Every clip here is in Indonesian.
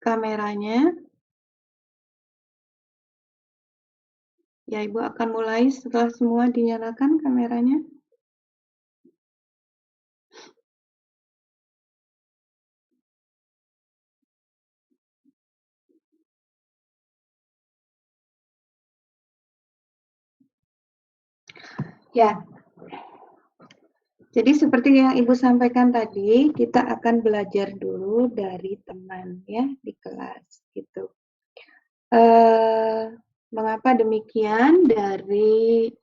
kameranya. Ya, Ibu akan mulai setelah semua dinyalakan kameranya. Ya, jadi seperti yang Ibu sampaikan tadi, kita akan belajar dulu dari teman ya di kelas gitu. Mengapa demikian? Dari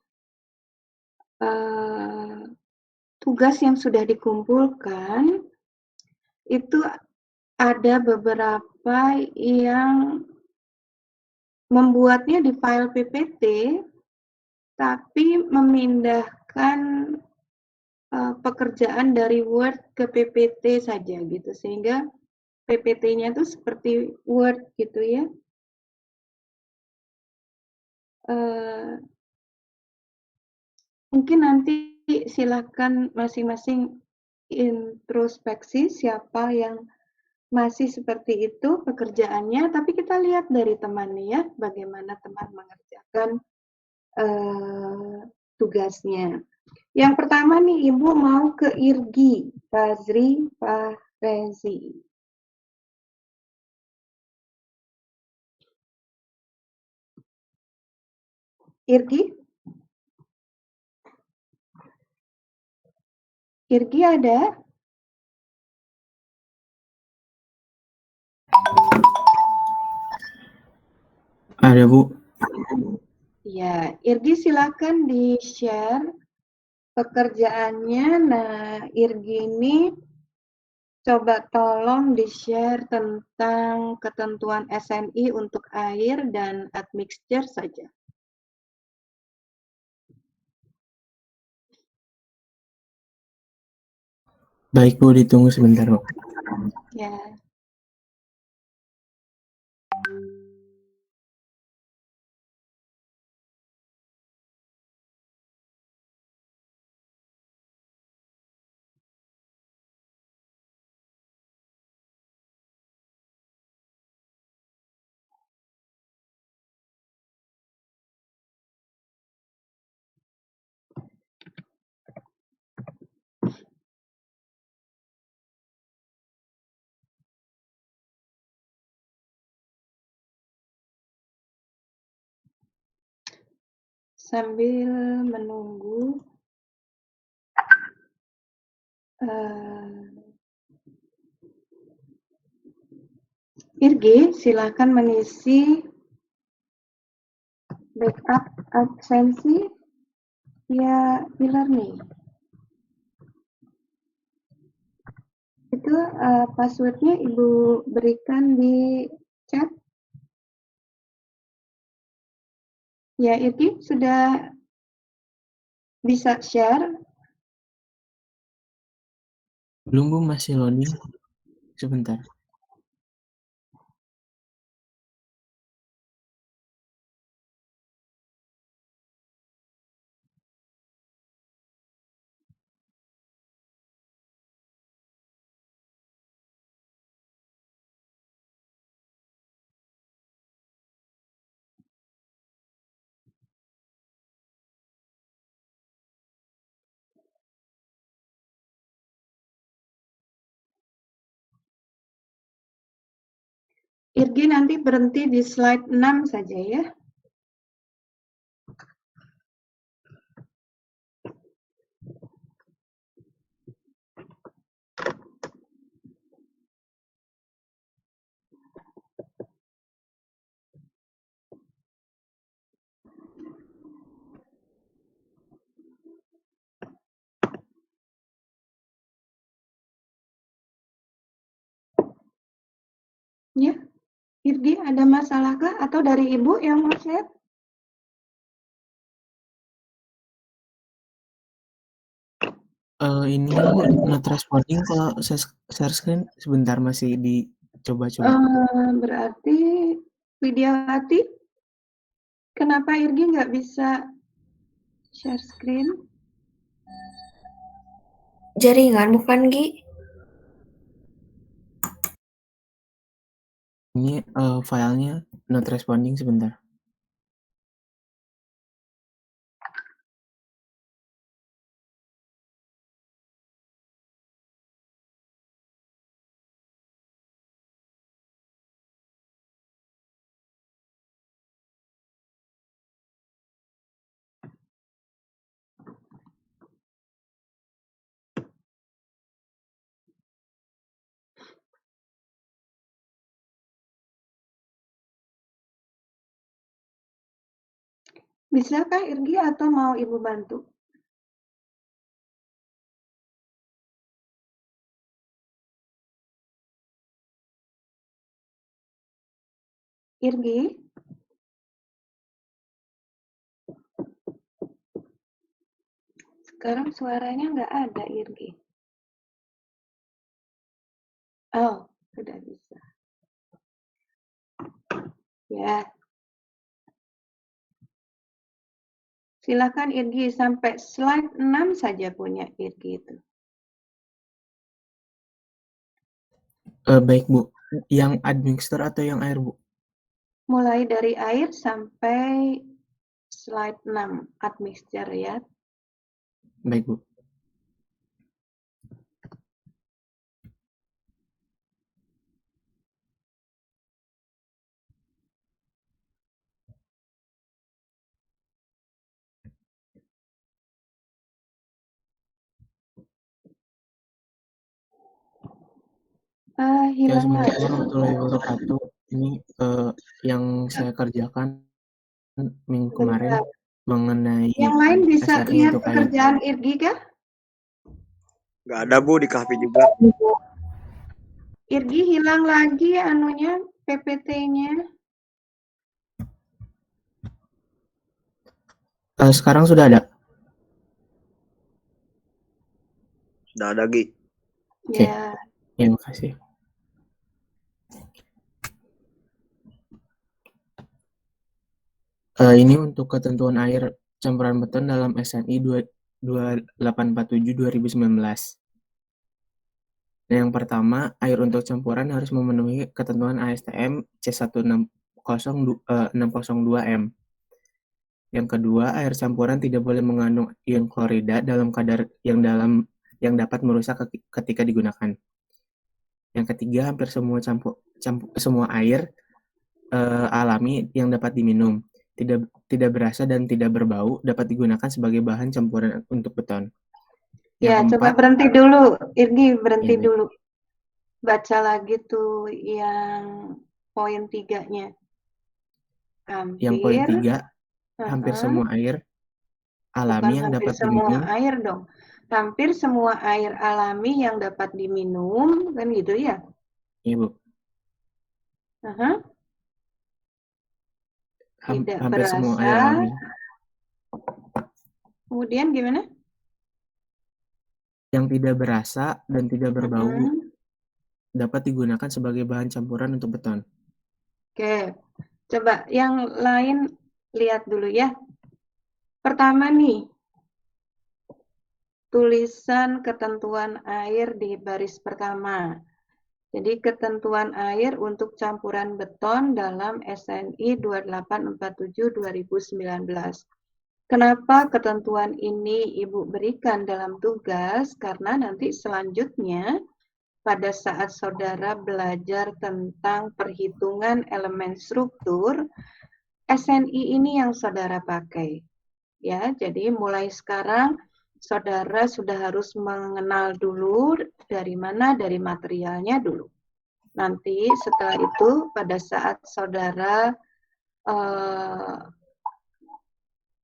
tugas yang sudah dikumpulkan itu ada beberapa yang membuatnya di file PPT, tapi memindahkan pekerjaan dari Word ke PPT saja gitu, sehingga PPT-nya itu seperti Word gitu ya. Mungkin nanti silakan masing-masing introspeksi siapa yang masih seperti itu pekerjaannya, tapi kita lihat dari temannya ya, bagaimana teman mengerjakan tugasnya. Yang pertama nih, Ibu mau ke Irgi, Fazri, Fahrezi. Irgi? Irgi ada? Ada, Bu. Ya, Irgi silakan di-share pekerjaannya. Nah, Irgi ini coba tolong di-share tentang ketentuan SNI untuk air dan admixture saja. Baik, Bu, ditunggu sebentar, Bu. Ya. Sambil menunggu Irgi, silakan mengisi backup absensi via e-learning. Itu passwordnya Ibu berikan di chat. Ya, Irgi sudah bisa share. Belum, Bu, masih loading. Sebentar. Irgi nanti berhenti di slide 6 saja ya. Ya, Irgi ada masalahkah atau dari Ibu yang mau share? Ininya, Bu, not responding kalau share screen. Sebentar, masih dicoba-coba. Berarti Widiawati, kenapa Irgi nggak bisa share screen? Jaringan bukan, Gi? ini filenya not responding sebentar. Bisakah Irgi atau mau Ibu bantu? Irgi? Sekarang suaranya nggak ada, Irgi. Oh, sudah bisa. Ya. Silakan Irgi, sampai slide 6 saja punya Irgi itu. Baik Bu, yang admixture atau yang air Bu? Mulai dari air sampai slide 6, admixture ya. Baik Bu. Ya, Hilang lagi. Assalamualaikum warahmatullahi wabarakatuh. Ini yang saya kerjakan minggu kemarin mengenai Yang lain bisa SRI lihat untuk air. pekerjaan Irgi kah? Nggak ada Bu, di kahfi juga. Irgi hilang lagi anunya, PPT-nya. Sekarang sudah ada? Sudah ada, Gi. Oke. Ya. Ya, makasih. Ini untuk ketentuan air campuran beton dalam SNI 2847/2019. Nah, yang pertama, air untuk campuran harus memenuhi ketentuan ASTM C160-602M. Yang kedua, air campuran tidak boleh mengandung ion klorida dalam kadar yang dapat merusak ketika digunakan. Yang ketiga, hampir semua air alami yang dapat diminum, tidak berasa dan tidak berbau, dapat digunakan sebagai bahan campuran untuk beton. Ya, coba berhenti dulu, Irgi, berhenti dulu. Baca lagi tuh yang poin 3-nya. Yang poin 3, hampir semua air alami yang dapat diminum. Semua air dong. Hampir semua air alami yang dapat diminum, kan gitu ya? Iya, Bu. Tidak hampir berasa. Semua air alami. Kemudian gimana? Yang tidak berasa dan tidak berbau dapat digunakan sebagai bahan campuran untuk beton. Oke, coba yang lain lihat dulu ya. Pertama nih, tulisan ketentuan air di baris pertama. Jadi ketentuan air untuk campuran beton dalam SNI 2847/2019. Kenapa ketentuan ini Ibu berikan dalam tugas? Karena nanti selanjutnya pada saat saudara belajar tentang perhitungan elemen struktur, SNI ini yang saudara pakai. Ya, jadi mulai sekarang saudara sudah harus mengenal dulu dari mana, dari materialnya dulu. Nanti setelah itu pada saat saudara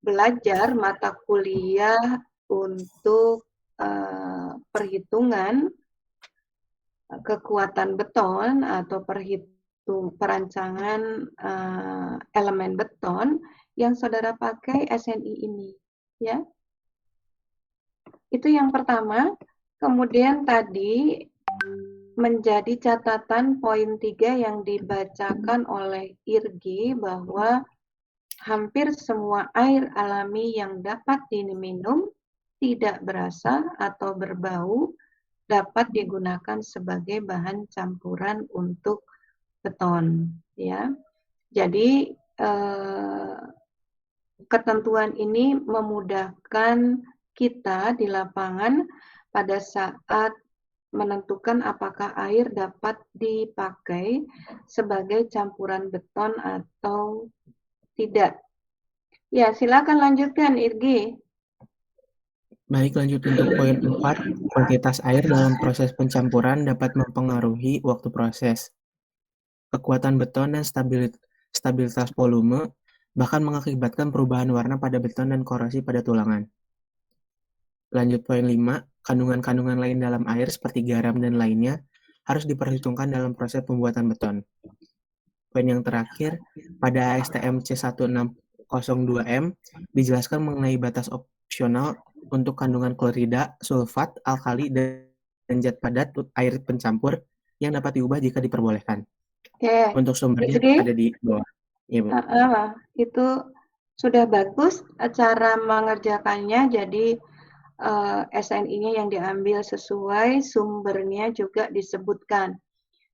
belajar mata kuliah untuk perhitungan kekuatan beton atau perancangan elemen beton yang saudara pakai SNI ini, ya. Itu yang pertama. Kemudian tadi menjadi catatan poin 3 yang dibacakan oleh Irgi bahwa hampir semua air alami yang dapat diminum tidak berasa atau berbau dapat digunakan sebagai bahan campuran untuk beton, ya. Jadi ketentuan ini memudahkan kita di lapangan pada saat menentukan apakah air dapat dipakai sebagai campuran beton atau tidak. Ya, silakan lanjutkan, Irgi. Baik, lanjut untuk poin 4. Kuantitas air dalam proses pencampuran dapat mempengaruhi waktu proses. Kekuatan beton dan stabilitas volume bahkan mengakibatkan perubahan warna pada beton dan korosi pada tulangan. Lanjut poin 5, kandungan-kandungan lain dalam air seperti garam dan lainnya harus diperhitungkan dalam proses pembuatan beton. Poin yang terakhir, pada ASTM C1602M dijelaskan mengenai batas opsional untuk kandungan klorida, sulfat, alkali, dan zat padat air pencampur yang dapat diubah jika diperbolehkan. Oke. Untuk sumbernya Irgi? ada di bawah. Ya, Bu. Itu sudah bagus cara mengerjakannya, jadi SNI-nya yang diambil sesuai, sumbernya juga disebutkan.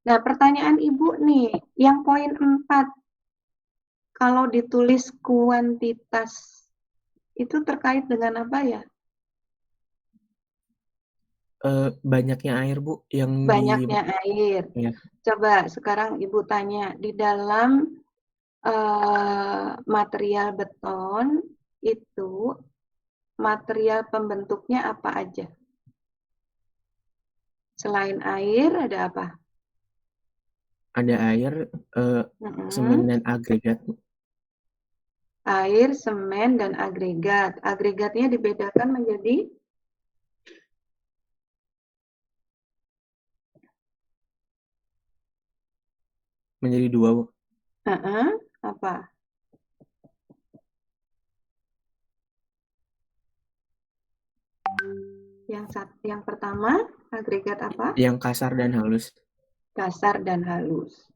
Nah, pertanyaan Ibu nih, yang poin 4, kalau ditulis kuantitas, itu terkait dengan apa ya? Banyaknya air, Bu, yang Banyaknya air. Ya. Coba sekarang Ibu tanya, di dalam material beton itu material pembentuknya apa aja? Selain air ada apa? Ada air, semen dan agregat. Air, semen, dan agregat. Agregatnya dibedakan menjadi dua, Bu. Apa? Yang pertama, agregat apa? Yang kasar dan halus. Kasar dan halus.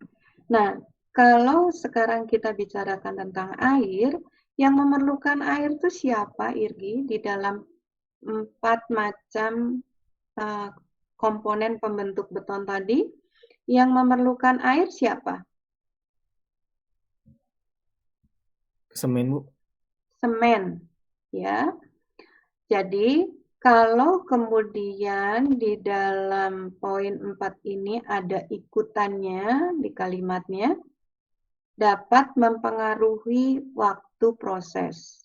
Nah, kalau sekarang kita bicarakan tentang air, yang memerlukan air itu siapa, Irgi? Di dalam 4 macam komponen pembentuk beton tadi, yang memerlukan air siapa? Semen, Bu. Semen, ya. Jadi, kalau kemudian di dalam poin 4 ini ada ikutannya di kalimatnya, dapat mempengaruhi waktu proses.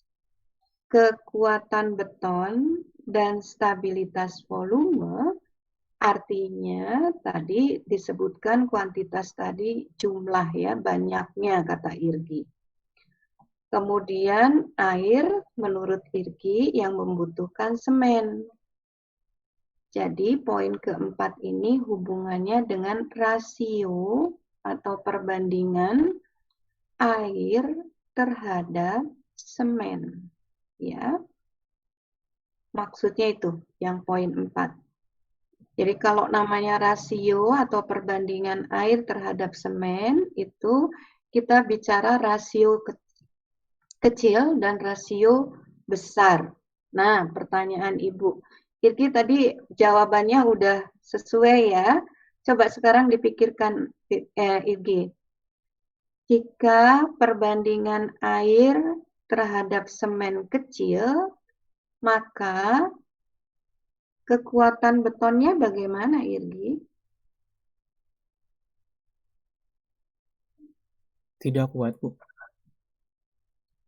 Kekuatan beton dan stabilitas volume, artinya tadi disebutkan kuantitas tadi jumlah ya, banyaknya kata Irgi. Kemudian air menurut Irgi yang membutuhkan semen. Jadi poin keempat ini hubungannya dengan rasio atau perbandingan air terhadap semen. Ya. Maksudnya itu yang poin 4. Jadi kalau namanya rasio atau perbandingan air terhadap semen itu kita bicara rasio kecil dan rasio besar. Nah, pertanyaan Ibu. Irgi tadi jawabannya udah sesuai ya. Coba sekarang dipikirkan Irgi. Jika perbandingan air terhadap semen kecil, maka kekuatan betonnya bagaimana, Irgi? Tidak kuat, Bu.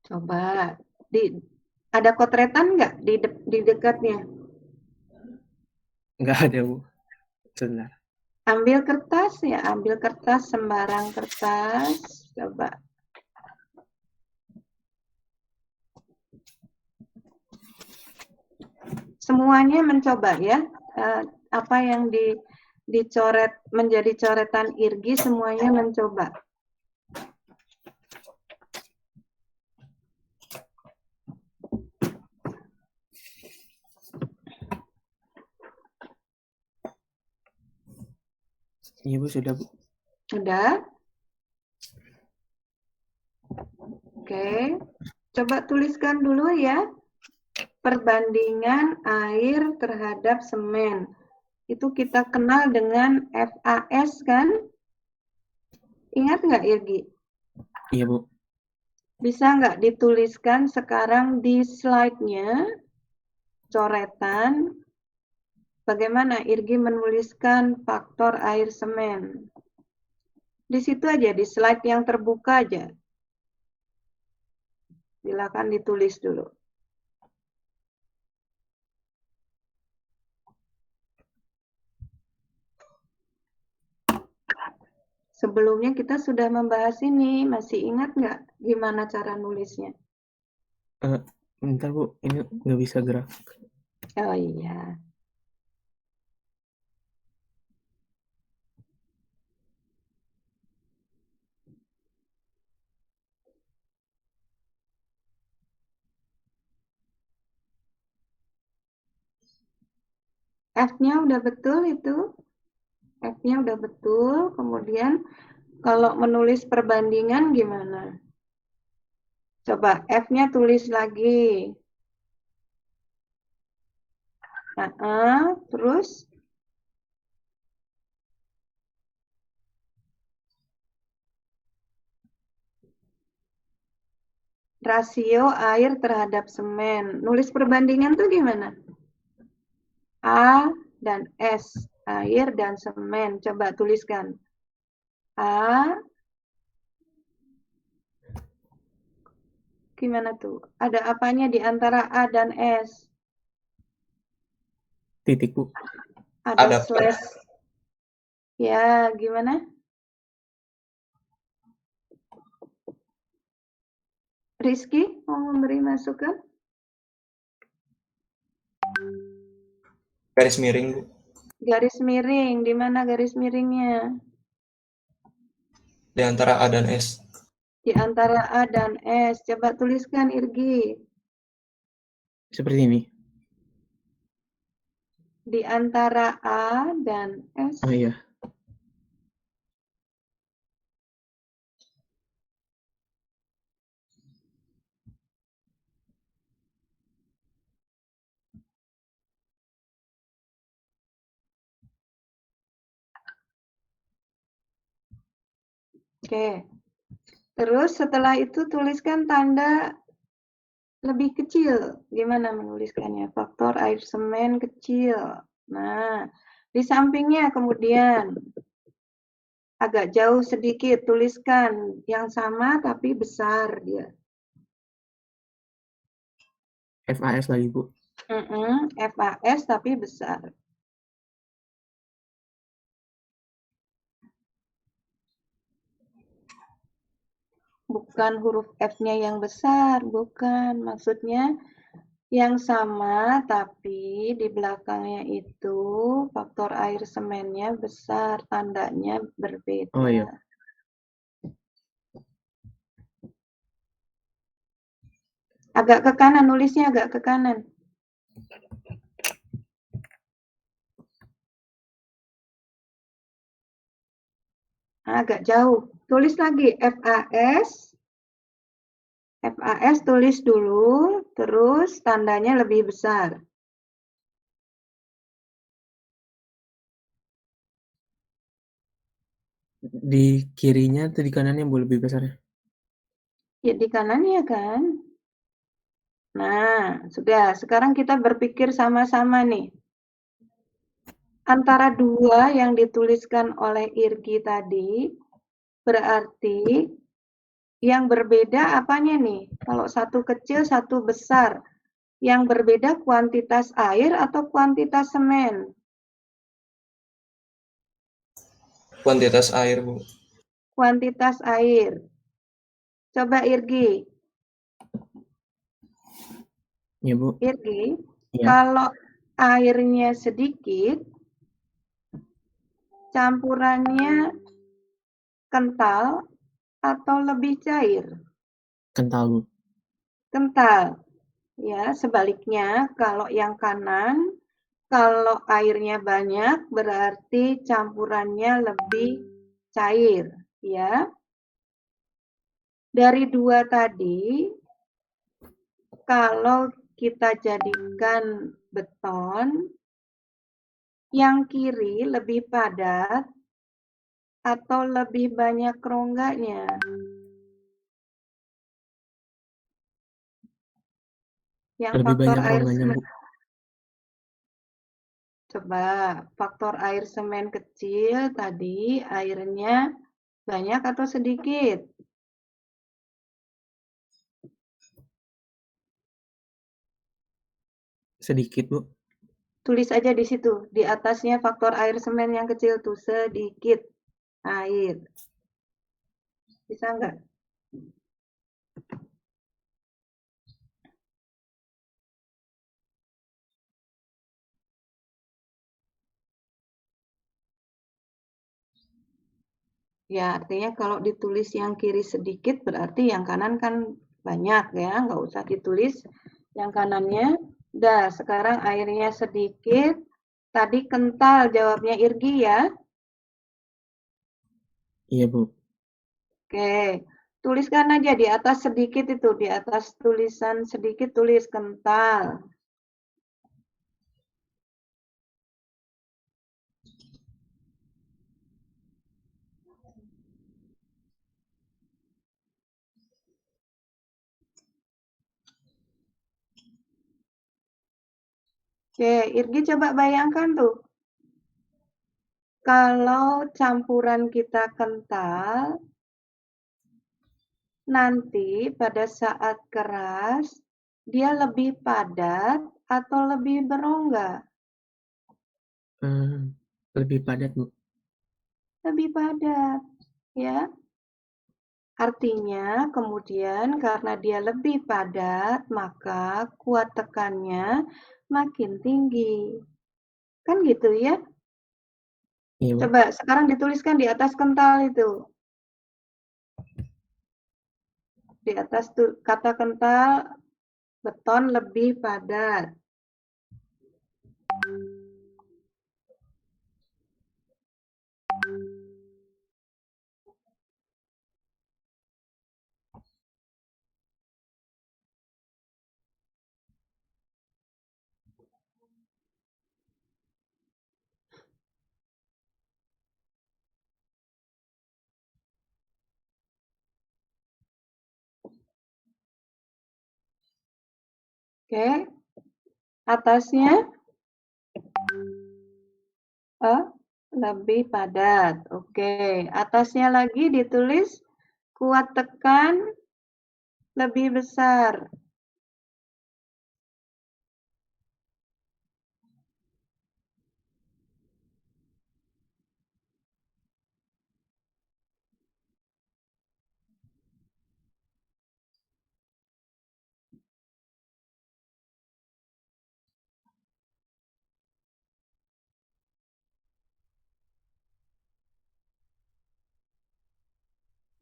Coba, ada kotretan nggak di dekatnya? Nggak ada, Bu. Sebentar. Ambil kertas ya, ambil kertas, sembarang kertas. Coba. Semuanya mencoba ya. Apa yang dicoret menjadi coretan Irgi, semuanya mencoba. Iya, Bu, sudah, Bu. Sudah? Oke. Coba tuliskan dulu ya. Perbandingan air terhadap semen. Itu kita kenal dengan FAS kan? Ingat nggak, Irgi? Iya, Bu. Bisa nggak dituliskan sekarang di slide-nya, coretan, bagaimana Irgi menuliskan faktor air semen? Di situ aja, di slide yang terbuka aja. Silakan ditulis dulu. Sebelumnya kita sudah membahas ini, masih ingat nggak gimana cara nulisnya? Bentar, Bu. Ini nggak bisa gerak. Oh iya. F-nya udah betul itu. F-nya udah betul. Kemudian kalau menulis perbandingan gimana? Coba F-nya tulis lagi. Terus rasio air terhadap semen. Nulis perbandingan tuh gimana? A dan S, air dan semen. Coba tuliskan. A, gimana tuh? Ada apanya di antara A dan S? Titik, Bu. Ada slash. Ya, gimana? Rizky mau memberi masukan? Garis miring, Bu. Garis miring, di mana garis miringnya? Di antara A dan S. Di antara A dan S. Coba tuliskan, Irgi. Seperti ini. Di antara A dan S. Oh iya. Oke. Terus setelah itu tuliskan tanda lebih kecil. Gimana menuliskannya? Faktor air semen kecil. Nah, di sampingnya kemudian agak jauh sedikit tuliskan yang sama tapi besar dia. FAS lagi, Bu. FAS tapi besar. Bukan huruf F-nya yang besar, bukan. Maksudnya yang sama, tapi di belakangnya itu faktor air semennya besar, tandanya berbeda. Oh iya. Agak ke kanan, nulisnya agak ke kanan. Agak jauh. Tulis lagi FAS. FAS tulis dulu, terus tandanya lebih besar. Di kirinya atau di kanannya Bu lebih besar ya? Ya di kanannya kan. Nah, sudah. Sekarang kita berpikir sama-sama nih. Antara dua yang dituliskan oleh Irgi tadi, berarti yang berbeda apanya nih? Kalau satu kecil, satu besar. Yang berbeda kuantitas air atau kuantitas semen? Kuantitas air, Bu. Kuantitas air. Coba Irgi. Ya, Bu. Irgi, Ya. kalau airnya sedikit, campurannya kental atau lebih cair? Kental, Bu. Kental. Ya, sebaliknya kalau yang kanan, kalau airnya banyak berarti campurannya lebih cair, ya. Dari dua tadi, kalau kita jadikan beton, yang kiri lebih padat atau lebih banyak rongganya? Yang Lebih faktor banyak air rongganya, semen. Bu. Coba faktor air semen kecil tadi airnya banyak atau sedikit? Sedikit, Bu. Tulis aja di situ, di atasnya faktor air semen yang kecil tuh sedikit air. Bisa nggak? Ya, artinya kalau ditulis yang kiri sedikit berarti yang kanan kan banyak ya, nggak usah ditulis yang kanannya. Udah, sekarang airnya sedikit. Tadi kental jawabnya Irgi ya. Iya, Bu. Oke, tuliskan aja di atas sedikit itu, di atas tulisan sedikit tulis kental. Oke, Irgi coba bayangkan tuh. Kalau campuran kita kental, nanti pada saat keras, dia lebih padat atau lebih berongga? Lebih padat, Bu. Lebih padat, ya. Artinya kemudian karena dia lebih padat, maka kuat tekannya makin tinggi. Kan gitu ya? Iya, Bu. Coba sekarang dituliskan di atas kental itu. Di atas tuh kata kental, beton lebih padat. Oke, atasnya lebih padat. Oke, atasnya lagi ditulis kuat tekan lebih besar.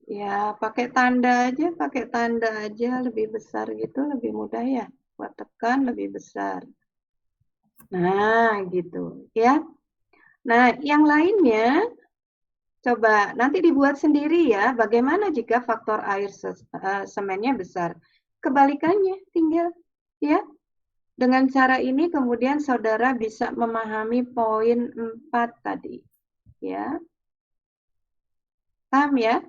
Ya, pakai tanda aja lebih besar gitu, lebih mudah ya. Kuat tekan lebih besar. Nah, gitu ya. Nah, yang lainnya coba nanti dibuat sendiri ya. Bagaimana jika faktor air semennya besar? Kebalikannya tinggal ya. Dengan cara ini kemudian saudara bisa memahami poin 4 tadi. Ya. Paham ya?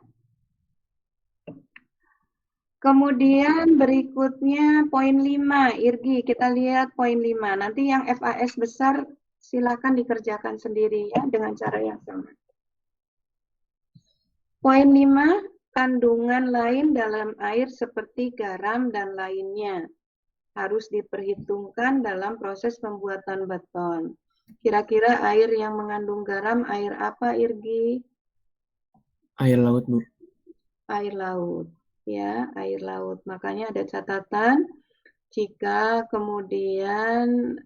Kemudian berikutnya poin 5, Irgi, kita lihat poin 5. Nanti yang FAS besar silakan dikerjakan sendiri ya dengan cara yang sama. Poin 5, kandungan lain dalam air seperti garam dan lainnya harus diperhitungkan dalam proses pembuatan beton. Kira-kira air yang mengandung garam air apa, Irgi? Air laut, Bu. Air laut. Ya, air laut. Makanya ada catatan jika kemudian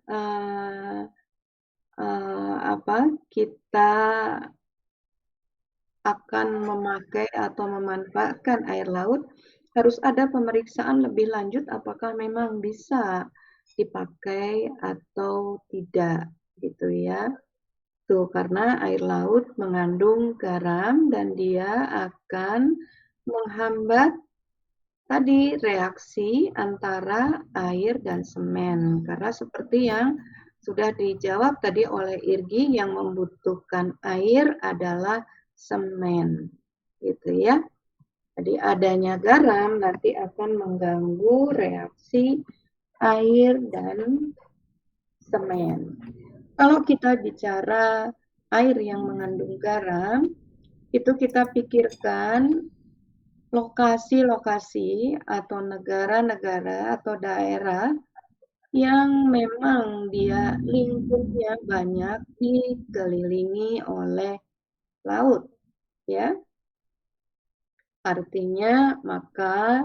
kita akan memakai atau memanfaatkan air laut, harus ada pemeriksaan lebih lanjut apakah memang bisa dipakai atau tidak, gitu ya. Tuh, karena air laut mengandung garam dan dia akan menghambat tadi reaksi antara air dan semen. Karena seperti yang sudah dijawab tadi oleh Irgi, yang membutuhkan air adalah semen, gitu ya. Jadi adanya garam nanti akan mengganggu reaksi air dan semen. Kalau kita bicara air yang mengandung garam, itu kita pikirkan lokasi-lokasi atau negara-negara atau daerah yang memang dia lingkupnya banyak dikelilingi oleh laut, ya. Artinya maka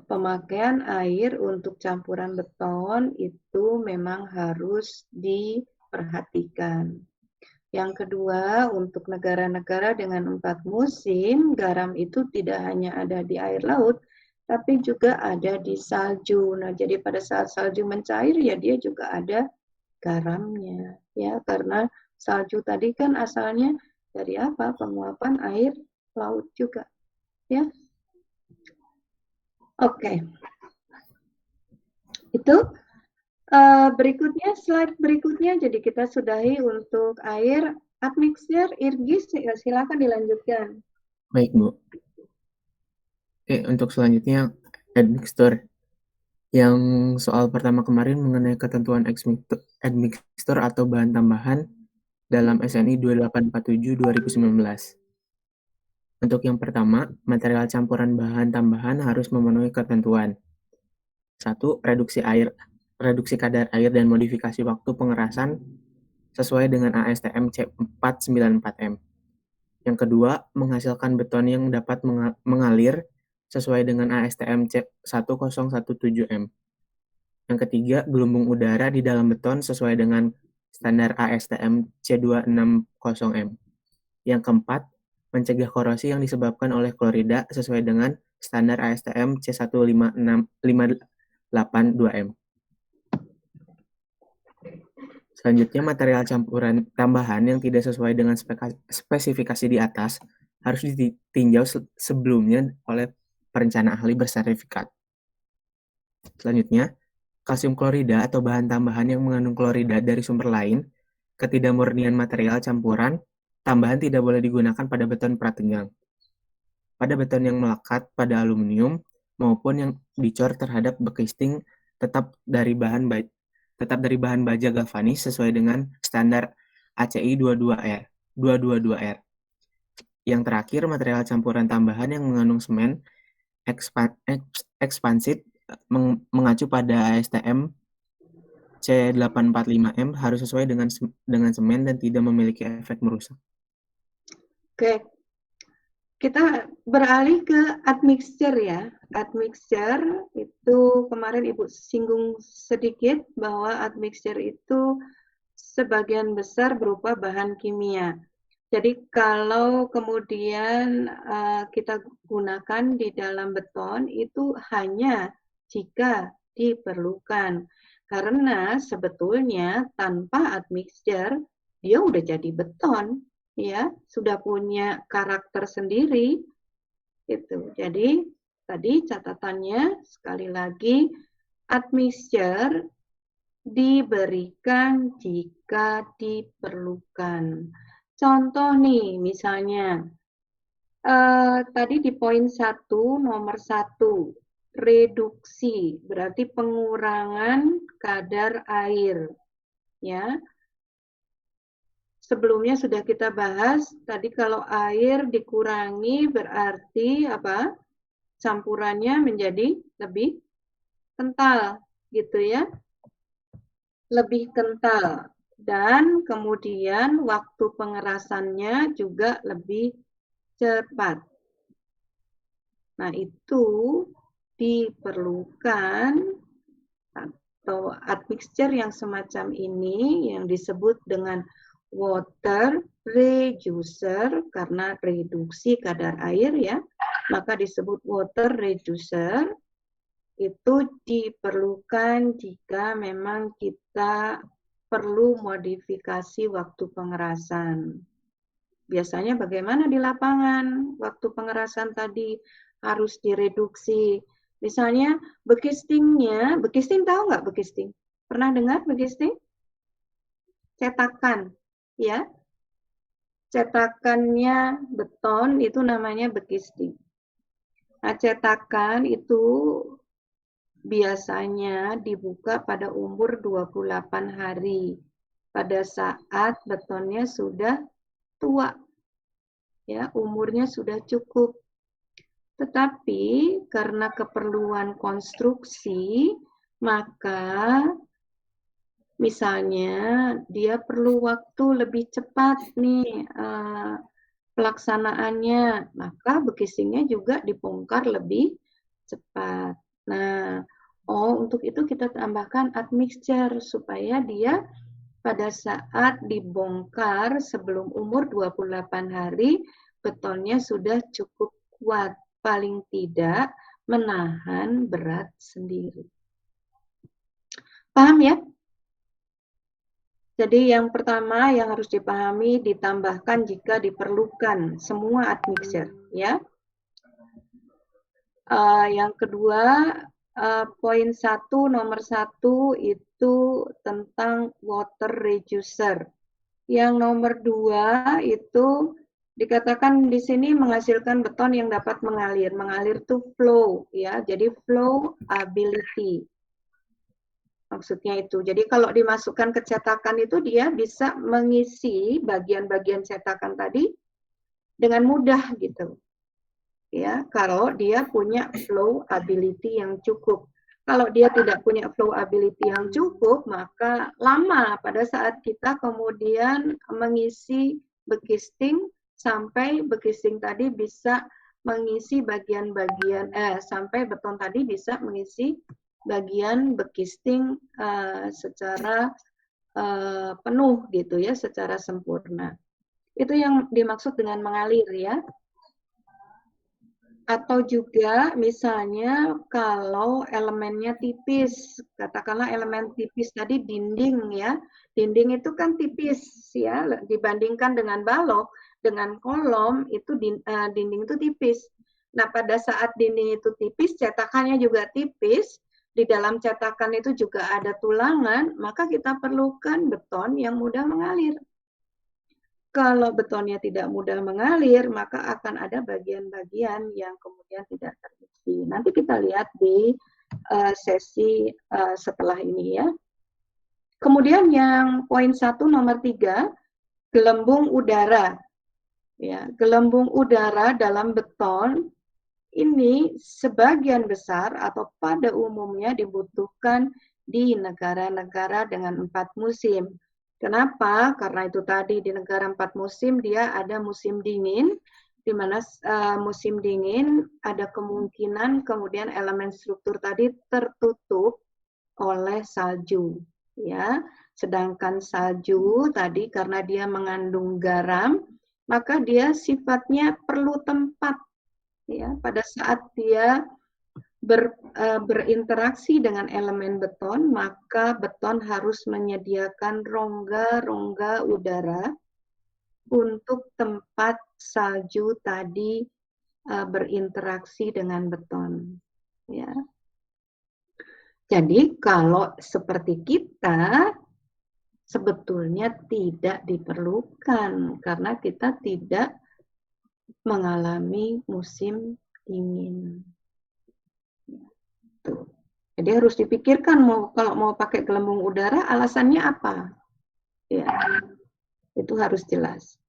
pemakaian air untuk campuran beton itu memang harus diperhatikan. Yang kedua, untuk negara-negara dengan 4 musim, garam itu tidak hanya ada di air laut, tapi juga ada di salju. Nah, jadi pada saat salju mencair, ya dia juga ada garamnya. Ya, karena salju tadi kan asalnya dari apa? Penguapan air laut juga. Ya. Oke. Itu berikutnya, slide berikutnya, jadi kita sudahi untuk air admixture. Irgis, silakan dilanjutkan. Baik, Bu. Oke, untuk selanjutnya admixture. Yang soal pertama kemarin mengenai ketentuan admixture atau bahan tambahan dalam SNI 2847 2019. Untuk yang pertama, material campuran bahan tambahan harus memenuhi ketentuan. 1. Reduksi kadar air dan modifikasi waktu pengerasan sesuai dengan ASTM C494M. Yang kedua, menghasilkan beton yang dapat mengalir sesuai dengan ASTM C1017M. Yang ketiga, gelombang udara di dalam beton sesuai dengan standar ASTM C260M. Yang keempat, mencegah korosi yang disebabkan oleh klorida sesuai dengan standar ASTM C15582M. Selanjutnya, material campuran tambahan yang tidak sesuai dengan spesifikasi di atas harus ditinjau sebelumnya oleh perencana ahli bersertifikat. Selanjutnya, kalsium klorida atau bahan tambahan yang mengandung klorida dari sumber lain, ketidakmurnian material campuran tambahan tidak boleh digunakan pada beton prategang, pada beton yang melekat pada aluminium, maupun yang dicor terhadap bekisting tetap dari bahan baja galvanis sesuai dengan standar ACI 222R. Yang terakhir, material campuran tambahan yang mengandung semen ekspansit mengacu pada ASTM C845M harus sesuai dengan semen dan tidak memiliki efek merusak. Oke. Kita beralih ke admixture ya. Admixture itu kemarin Ibu singgung sedikit bahwa admixture itu sebagian besar berupa bahan kimia. Jadi kalau kemudian kita gunakan di dalam beton itu hanya jika diperlukan. Karena sebetulnya tanpa admixture dia udah jadi beton. Ya, sudah punya karakter sendiri itu. Jadi tadi catatannya sekali lagi admixture diberikan jika diperlukan. Contoh nih misalnya tadi di poin 1 nomor 1 reduksi berarti pengurangan kadar air ya. Sebelumnya sudah kita bahas, tadi kalau air dikurangi berarti apa? Campurannya menjadi lebih kental, gitu ya. Lebih kental. Dan kemudian waktu pengerasannya juga lebih cepat. Nah, itu diperlukan atau admixture yang semacam ini yang disebut dengan water reducer karena reduksi kadar air ya, maka disebut water reducer. Itu diperlukan jika memang kita perlu modifikasi waktu pengerasan. Biasanya bagaimana di lapangan waktu pengerasan tadi harus direduksi. Misalnya bekistingnya, bekisting tahu nggak bekisting? Pernah dengar bekisting? Cetakan. Ya, cetakannya beton itu namanya bekisting. Nah, cetakan itu biasanya dibuka pada umur 28 hari. Pada saat betonnya sudah tua. Ya, umurnya sudah cukup. Tetapi karena keperluan konstruksi, maka misalnya dia perlu waktu lebih cepat nih pelaksanaannya, maka bekisingnya juga dibongkar lebih cepat. Nah, untuk itu kita tambahkan admixture supaya dia pada saat dibongkar sebelum umur 28 hari, betonnya sudah cukup kuat, paling tidak menahan berat sendiri. Paham ya? Jadi yang pertama yang harus dipahami ditambahkan jika diperlukan semua admixture, ya. Yang kedua, poin 1 nomor 1 itu tentang water reducer. Yang nomor 2 itu dikatakan di sini menghasilkan beton yang dapat mengalir. Mengalir itu flow, ya. Jadi flow ability. Maksudnya itu. Jadi kalau dimasukkan ke cetakan itu dia bisa mengisi bagian-bagian cetakan tadi dengan mudah gitu. Ya, kalau dia punya flow ability yang cukup. Kalau dia tidak punya flow ability yang cukup, maka lama pada saat kita kemudian mengisi bekisting sampai bekisting tadi bisa mengisi bagian-bagian sampai beton tadi bisa mengisi bagian bekisting secara penuh gitu ya, secara sempurna. Itu yang dimaksud dengan mengalir ya. Atau juga misalnya kalau elemennya tipis, katakanlah elemen tipis tadi dinding ya. Dinding itu kan tipis ya, dibandingkan dengan balok, dengan kolom itu dinding itu tipis. Nah, pada saat dinding itu tipis, cetakannya juga tipis, di dalam cetakan itu juga ada tulangan, maka kita perlukan beton yang mudah mengalir. Kalau betonnya tidak mudah mengalir, maka akan ada bagian-bagian yang kemudian tidak terisi. Nanti kita lihat di sesi setelah ini ya. Kemudian yang poin 1 nomor 3, gelembung udara. Ya, gelembung udara dalam beton ini sebagian besar atau pada umumnya dibutuhkan di negara-negara dengan 4 musim. Kenapa? Karena itu tadi di negara 4 musim dia ada musim dingin, di mana musim dingin ada kemungkinan kemudian elemen struktur tadi tertutup oleh salju, ya. Sedangkan salju tadi karena dia mengandung garam, maka dia sifatnya perlu tempat, ya. Pada saat dia berinteraksi dengan elemen beton, maka beton harus menyediakan rongga-rongga udara untuk tempat salju tadi berinteraksi dengan beton. Ya. Jadi kalau seperti kita, sebetulnya tidak diperlukan karena kita tidak mengalami musim dingin. Jadi harus dipikirkan kalau mau pakai gelembung udara alasannya apa? Ya, itu harus jelas.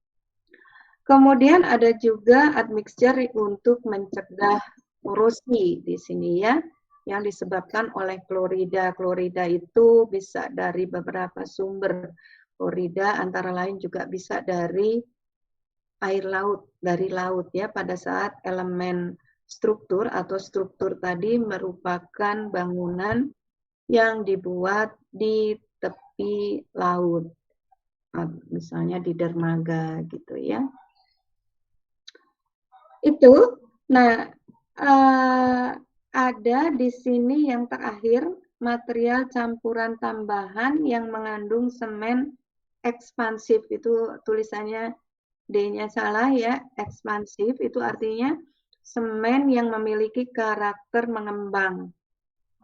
Kemudian ada juga admixture untuk mencegah korosi di sini ya, yang disebabkan oleh klorida. Klorida itu bisa dari beberapa sumber. Klorida antara lain juga bisa dari air laut, dari laut ya, pada saat elemen struktur atau struktur tadi merupakan bangunan yang dibuat di tepi laut, misalnya di dermaga gitu ya. Itu, nah ada di sini yang terakhir material campuran tambahan yang mengandung semen ekspansif, itu tulisannya D-nya salah ya, ekspansif itu artinya semen yang memiliki karakter mengembang.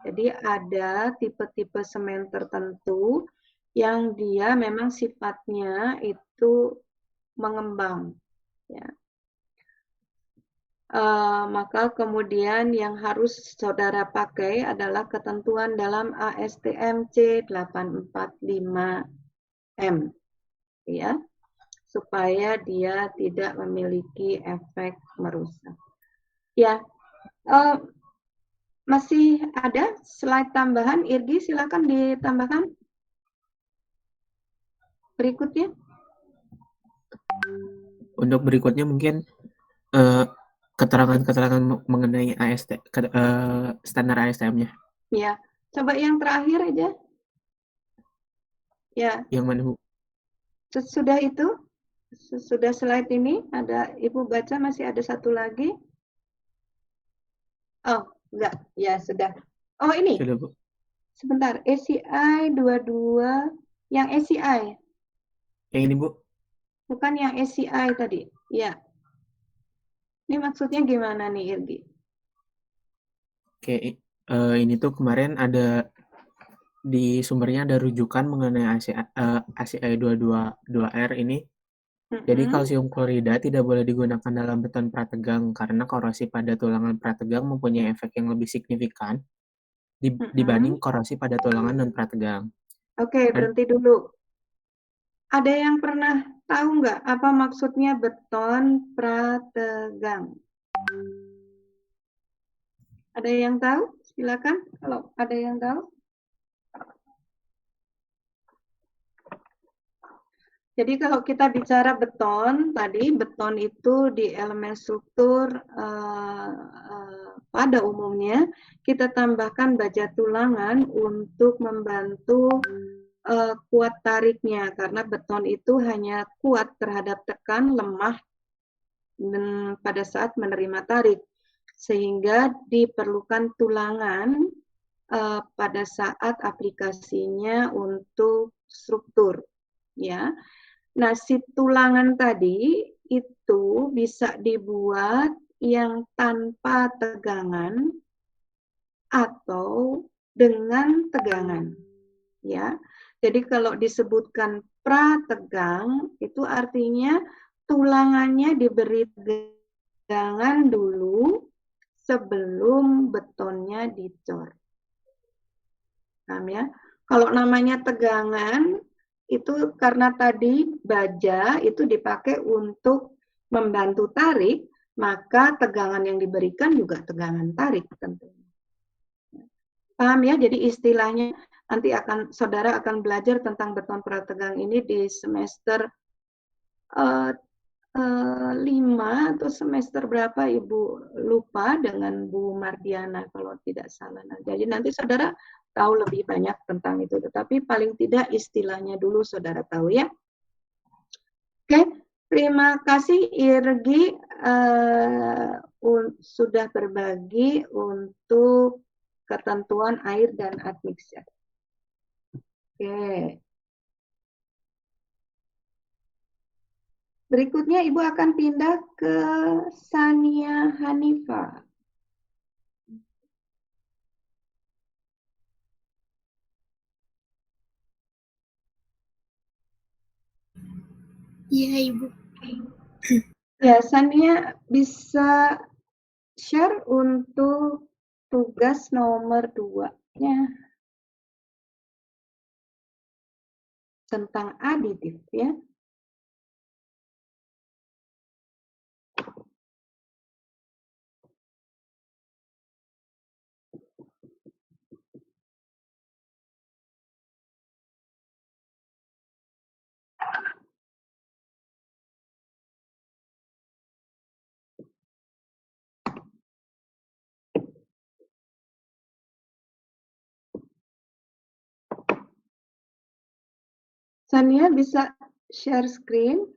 Jadi ada tipe-tipe semen tertentu yang dia memang sifatnya itu mengembang. Ya. Maka kemudian yang harus saudara pakai adalah ketentuan dalam ASTM C845M, ya, supaya dia tidak memiliki efek merusak. Ya, masih ada slide tambahan, Irgi, silakan ditambahkan. Berikutnya. Untuk berikutnya mungkin keterangan-keterangan mengenai standar ASTM-nya. Ya, coba yang terakhir aja. Ya. Yang mana, Bu? Sesudah itu, sesudah slide ini, ada Ibu baca masih ada satu lagi. Oh, enggak. Ya, sudah. Oh, ini. Sudah, Bu. Sebentar, ACI 22, yang ACI. Yang ini, Bu? Bukan yang ACI tadi. Ya. Ini maksudnya gimana nih, Irgi? Oke, ini tuh kemarin ada di sumbernya ada rujukan mengenai ACI 222R ini. Jadi kalsium klorida tidak boleh digunakan dalam beton prategang karena korosi pada tulangan prategang mempunyai efek yang lebih signifikan dibanding korosi pada tulangan non prategang. Oke, berhenti dulu. Ada yang pernah tahu nggak apa maksudnya beton prategang? Ada yang tahu? Silakan kalau ada yang tahu. Jadi kalau kita bicara beton, tadi beton itu di elemen struktur pada umumnya kita tambahkan baja tulangan untuk membantu kuat tariknya, karena beton itu hanya kuat terhadap tekan, lemah dan pada saat menerima tarik, sehingga diperlukan tulangan pada saat aplikasinya untuk struktur, ya. Nah, si tulangan tadi itu bisa dibuat yang tanpa tegangan atau dengan tegangan, ya. Jadi kalau disebutkan prategang itu artinya tulangannya diberi tegangan dulu sebelum betonnya dicor. Paham ya? Kalau namanya tegangan itu karena tadi baja itu dipakai untuk membantu tarik, maka tegangan yang diberikan juga tegangan tarik tentunya. Paham ya? Jadi istilahnya nanti saudara akan belajar tentang beton prategang ini di semester 5 atau semester berapa Ibu lupa dengan Bu Mardiana kalau tidak salah. Nah, jadi nanti saudara tahu lebih banyak tentang itu, tetapi paling tidak istilahnya dulu saudara tahu ya. Oke, terima kasih Irgi sudah berbagi untuk ketentuan air dan admixture. Oke. Berikutnya Ibu akan pindah ke Sania Hanifa. Iya, Ibu. Ya, Sania bisa share untuk tugas nomor 2-nya tentang aditif ya. Sania bisa share screen.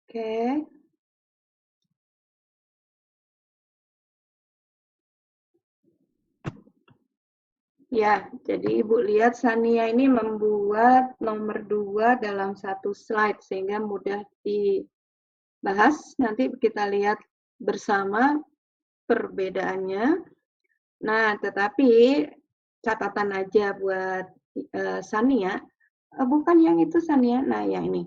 Oke. Ya, jadi Ibu lihat Sania ini membuat nomor 2 dalam satu slide sehingga mudah bahas, nanti kita lihat bersama perbedaannya. Nah, tetapi catatan aja buat Sania, bukan yang itu Sania, nah yang ini.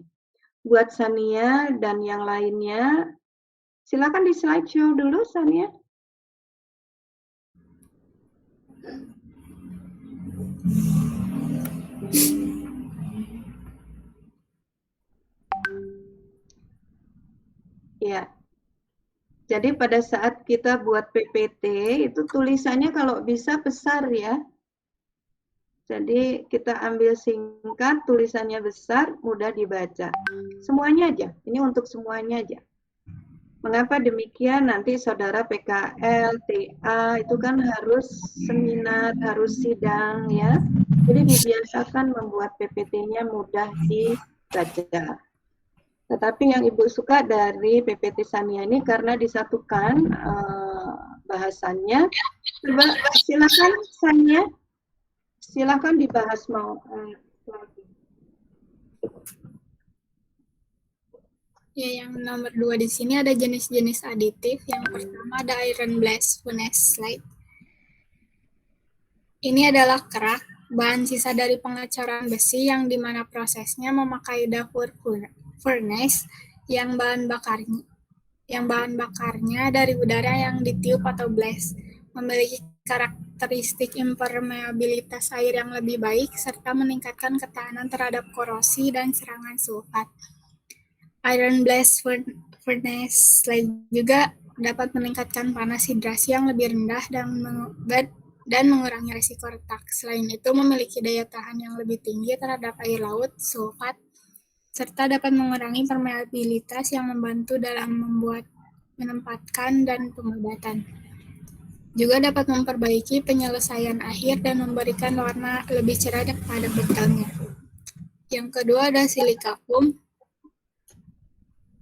Buat Sania dan yang lainnya, silakan di slideshow dulu Sania. Ya. Jadi pada saat kita buat PPT itu tulisannya kalau bisa besar ya. Jadi kita ambil singkat, tulisannya besar, mudah dibaca. Semuanya aja, ini untuk semuanya aja. Mengapa demikian? Nanti saudara PKL, TA itu kan harus seminar, harus sidang ya. Jadi dibiasakan membuat PPT-nya mudah dibaca. Tetapi yang Ibu suka dari PPT Sania ini karena disatukan bahasannya. Coba silakan Sania, silakan dibahas mau lagi. Ya, yang nomor 2 di sini ada jenis-jenis aditif. Yang pertama ada iron blast furnace slide. Ini adalah kerak, bahan sisa dari pengecoran besi yang dimana prosesnya memakai dapur furnace yang bahan bakarnya dari udara yang ditiup atau blast, memiliki karakteristik impermeabilitas air yang lebih baik serta meningkatkan ketahanan terhadap korosi dan serangan sulfat. Iron blast furnace slide juga dapat meningkatkan panas hidrasi yang lebih rendah dan mengurangi risiko retak. Selain itu, memiliki daya tahan yang lebih tinggi terhadap air laut, sulfat, serta dapat mengurangi permeabilitas yang membantu dalam menempatkan dan pengobatan. Juga dapat memperbaiki penyelesaian akhir dan memberikan warna lebih cerah pada betonnya. Yang kedua ada silika foam.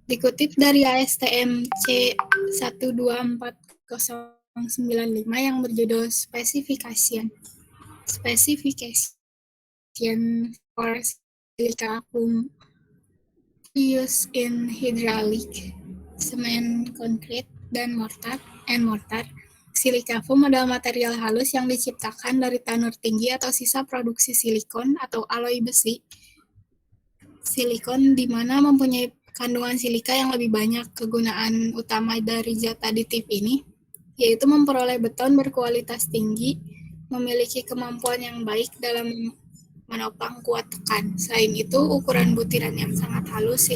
Dikutip dari ASTM C124095 yang berjudul Specification for Silica Foam Used in Hydraulic, Cement, Concrete, dan Mortar. Silika foam adalah material halus yang diciptakan dari tanur tinggi atau sisa produksi silikon atau alloy besi. Silikon di mana mempunyai kandungan silika yang lebih banyak. Kegunaan utama dari zat aditif ini yaitu memperoleh beton berkualitas tinggi, memiliki kemampuan yang baik dalam menopang kuat tekan. Selain itu, ukuran butiran yang sangat halus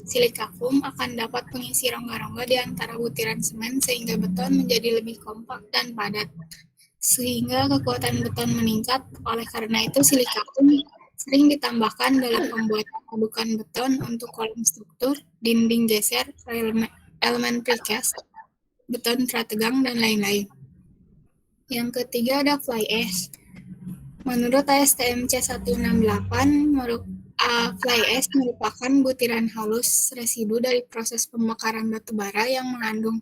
silika foam akan dapat mengisi rongga-rongga di antara butiran semen sehingga beton menjadi lebih kompak dan padat, sehingga kekuatan beton meningkat. Oleh karena itu, silika foam sering ditambahkan dalam pembuatan padukan beton untuk kolom struktur, dinding geser, elemen precast, beton prategang, dan lain-lain. Yang ketiga ada fly ash. Menurut ASTM C168, fly ash merupakan butiran halus residu dari proses pembakaran batu bara yang mengandung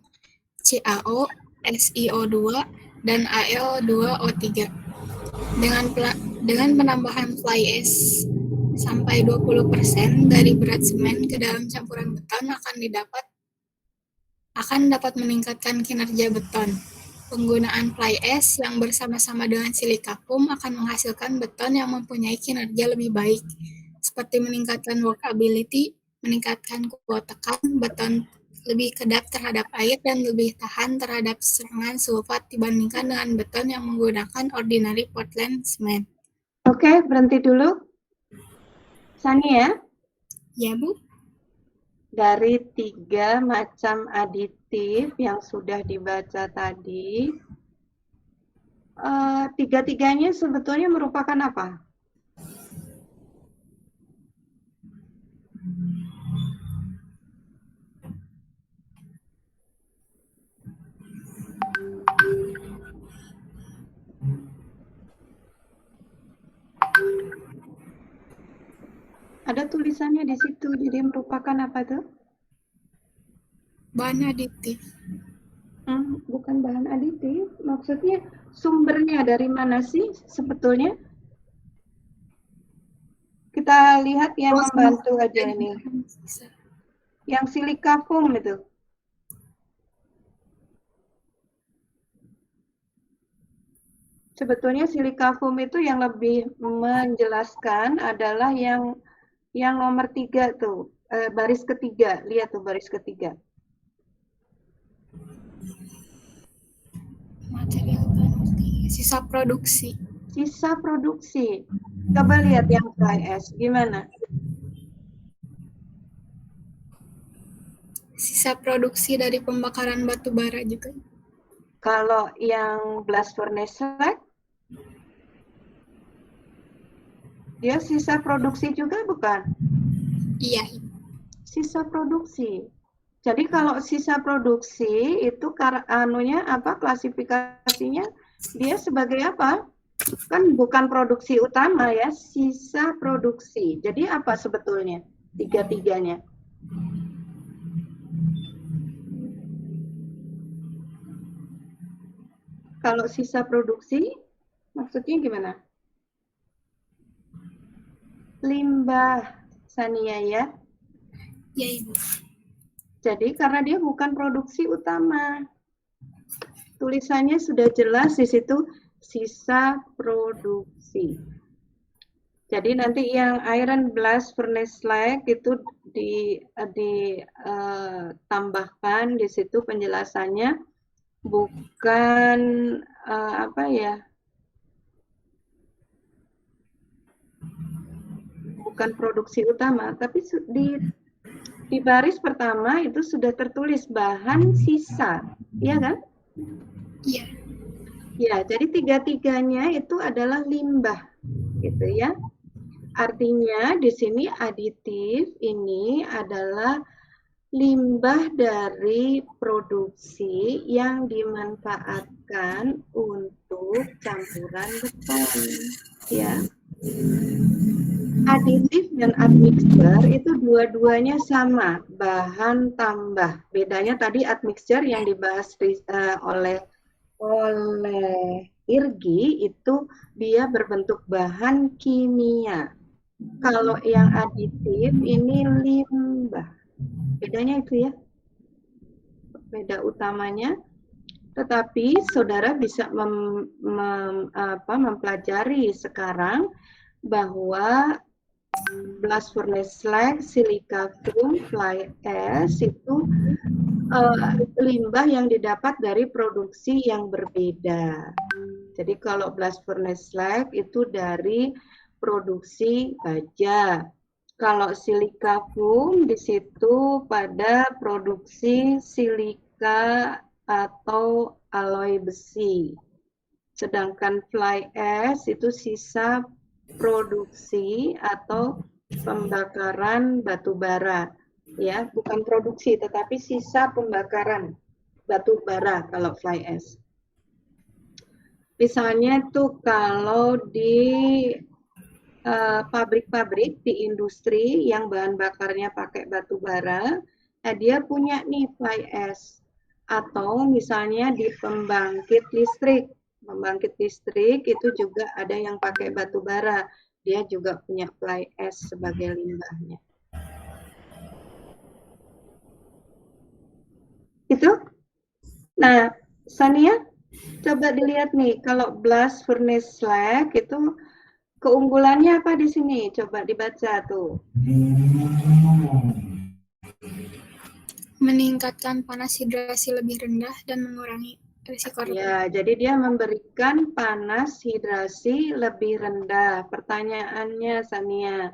CaO, SiO2, dan Al2O3. Dengan penambahan fly ash sampai 20% dari berat semen ke dalam campuran beton akan dapat meningkatkan kinerja beton. Penggunaan fly ash yang bersama-sama dengan silika foam akan menghasilkan beton yang mempunyai kinerja lebih baik, seperti meningkatkan workability, meningkatkan kuat tekan, beton lebih kedap terhadap air, dan lebih tahan terhadap serangan sulfat dibandingkan dengan beton yang menggunakan ordinary Portland cement. Oke, berhenti dulu. Sania? Ya, Bu. Dari 3 macam aditif yang sudah dibaca tadi, tiga-tiganya sebetulnya merupakan apa? Ada tulisannya di situ, jadi merupakan apa tuh? Bahan aditif. Bukan bahan aditif, maksudnya sumbernya dari mana sih sebetulnya? Kita lihat yang membantu aja ini. Yang silika foam itu. Sebetulnya silika foam itu yang lebih menjelaskan adalah yang nomor 3 tuh, baris ketiga. Lihat tuh baris ketiga. Material panas tinggi. Sisa produksi. Sisa produksi. Coba lihat yang fly ash, gimana? Sisa produksi dari pembakaran batu bara juga. Kalau yang blast furnace slag, dia sisa produksi juga bukan? Iya. Sisa produksi. Jadi kalau sisa produksi itu klasifikasinya dia sebagai apa? Kan bukan produksi utama ya, sisa produksi. Jadi apa sebetulnya tiga-tiganya? Kalau sisa produksi, maksudnya gimana? Limbah, Sania ya. Ya, Ibu. Jadi karena dia bukan produksi utama. Tulisannya sudah jelas di situ sisa produksi. Jadi nanti yang iron blast furnace slag itu ditambahkan di situ penjelasannya bukan bukan produksi utama, tapi di baris pertama itu sudah tertulis bahan sisa, iya kan? Iya. Ya, jadi tiga-tiganya itu adalah limbah, gitu ya. Artinya di sini aditif ini adalah limbah dari produksi yang dimanfaatkan untuk campuran beton, ya. Aditif dan admixture itu dua-duanya sama, bahan tambah. Bedanya tadi admixture yang dibahas oleh Irgi itu dia berbentuk bahan kimia. Kalau yang aditif ini limbah. Bedanya itu ya. Beda utamanya. Tetapi saudara bisa mempelajari sekarang bahwa blast furnace slag, silica foam, fly ash itu limbah yang didapat dari produksi yang berbeda. Jadi kalau blast furnace slag itu dari produksi baja. Kalau silica foam di situ pada produksi silika atau alloy besi. Sedangkan fly ash itu sisa produksi atau pembakaran batu bara. Ya, bukan produksi tetapi sisa pembakaran batu bara kalau fly ash. Misalnya tuh kalau di pabrik-pabrik di industri yang bahan bakarnya pakai batu bara, dia punya nih fly ash. Atau misalnya di pembangkit listrik itu juga ada yang pakai batu bara, dia juga punya fly ash sebagai limbahnya. Itu. Nah, Sania, coba dilihat nih, kalau blast furnace slag itu keunggulannya apa di sini? Coba dibaca tuh. Meningkatkan panas hidrasi lebih rendah dan mengurangi risiko retak. Ya, jadi dia memberikan panas hidrasi lebih rendah. Pertanyaannya, Sania,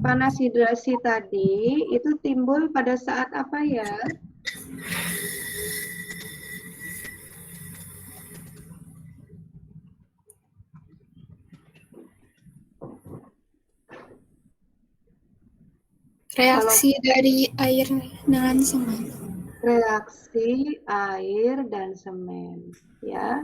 panas hidrasi tadi itu timbul pada saat apa ya? Reaksi dari air dengan semen. Reaksi air dan semen, ya.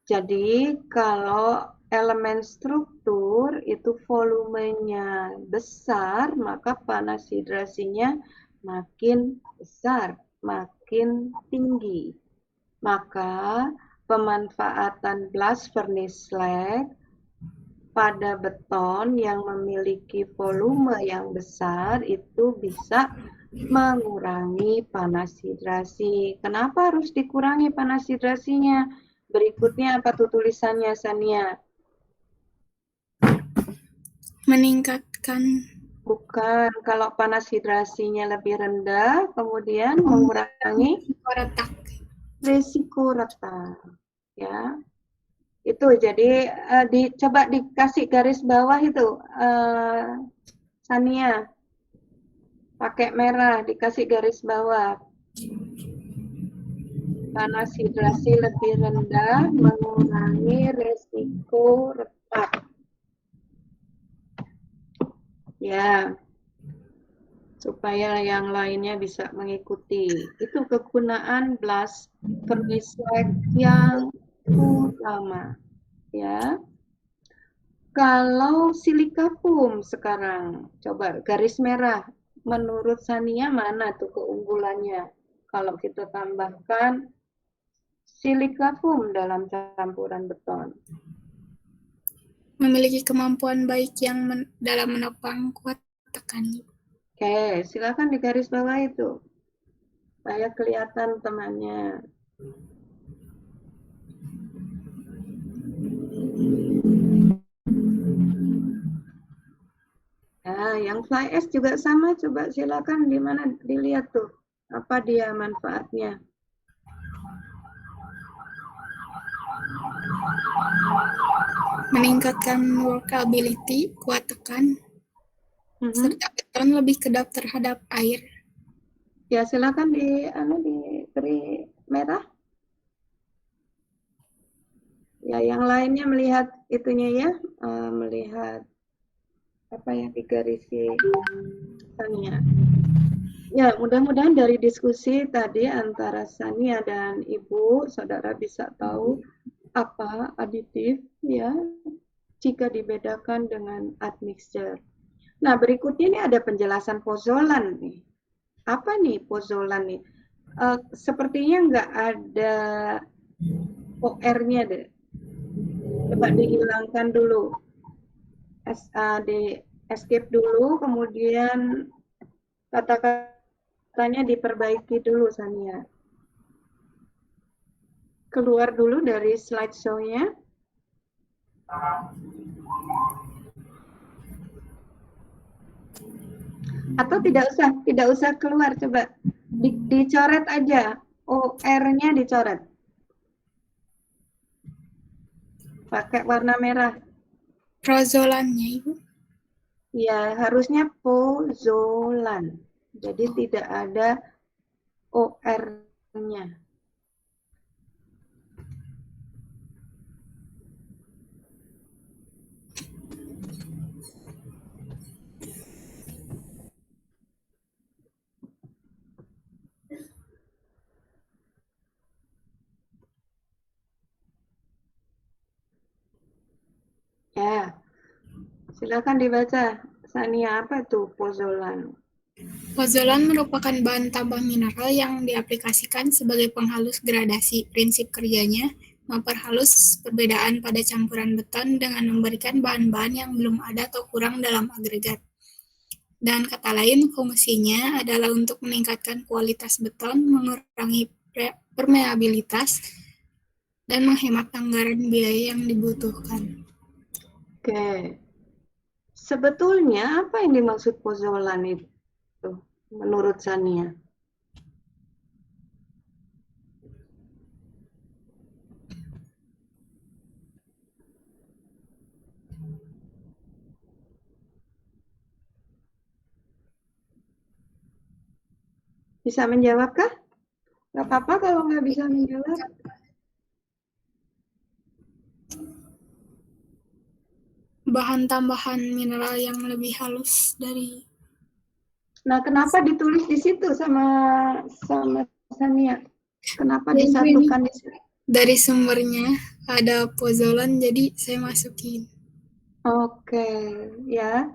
Jadi kalau elemen struktur itu volumenya besar, maka panas hidrasinya makin besar, makin tinggi. Maka pemanfaatan blast furnace slag pada beton yang memiliki volume yang besar itu bisa mengurangi panas hidrasi. Kenapa harus dikurangi panas hidrasinya? Berikutnya apa tuh tulisannya, Sania? Meningkatkan. Bukan, kalau panas hidrasinya lebih rendah, kemudian mengurangi retak. risiko retak. Ya, itu jadi coba dikasih garis bawah itu, Sania, pakai merah dikasih garis bawah. Panas hidrasi lebih rendah mengurangi risiko retak. Ya, supaya yang lainnya bisa mengikuti. Itu kegunaan blast furnace yang utama. Ya. Kalau silika foam sekarang, coba garis merah. Menurut Sania mana tuh keunggulannya? Kalau kita tambahkan silika foam dalam campuran beton. Memiliki kemampuan baik yang dalam menopang kuat tekan. Oke, silakan di garis bawah itu. Supaya kelihatan temannya. Nah, yang fly ash juga sama, coba silakan di mana dilihat tuh. Apa dia manfaatnya? Meningkatkan workability, kuat tekan, serta beton lebih kedap terhadap air. Ya, silakan diberi merah. Ya, yang lainnya melihat itunya ya, melihat apa yang digarisi Sania. Ya, mudah-mudahan dari diskusi tadi antara Sania dan Ibu, saudara bisa tahu apa aditif ya jika dibedakan dengan admixture. Nah, berikutnya ini ada penjelasan pozolan nih. Apa nih pozolan nih? Sepertinya nggak ada OR-nya deh. Coba dihilangkan dulu. Di escape dulu, kemudian kata-katanya diperbaiki dulu, Sania. Keluar dulu dari slideshow-nya. Atau tidak usah keluar, coba dicoret aja, OR-nya dicoret. Pakai warna merah. Pozolannya, Ibu? Ya, harusnya pozolan. Jadi tidak ada OR-nya. Ya, silakan dibaca. Sania, apa itu pozolan? Pozolan merupakan bahan tambah mineral yang diaplikasikan sebagai penghalus gradasi. Prinsip kerjanya memperhalus perbedaan pada campuran beton dengan memberikan bahan-bahan yang belum ada atau kurang dalam agregat. Dan kata lain, fungsinya adalah untuk meningkatkan kualitas beton, mengurangi permeabilitas, dan menghemat anggaran biaya yang dibutuhkan. Oke. Sebetulnya apa yang dimaksud pozolan itu menurut Sania? Bisa menjawabkah? Gak apa-apa kalau nggak bisa menjawab. Bahan tambahan mineral yang lebih halus dari. Nah, kenapa ditulis di situ sama Sania? Kenapa disatukan di situ? Dari sumbernya ada pozolan, jadi saya masukin. Oke, ya.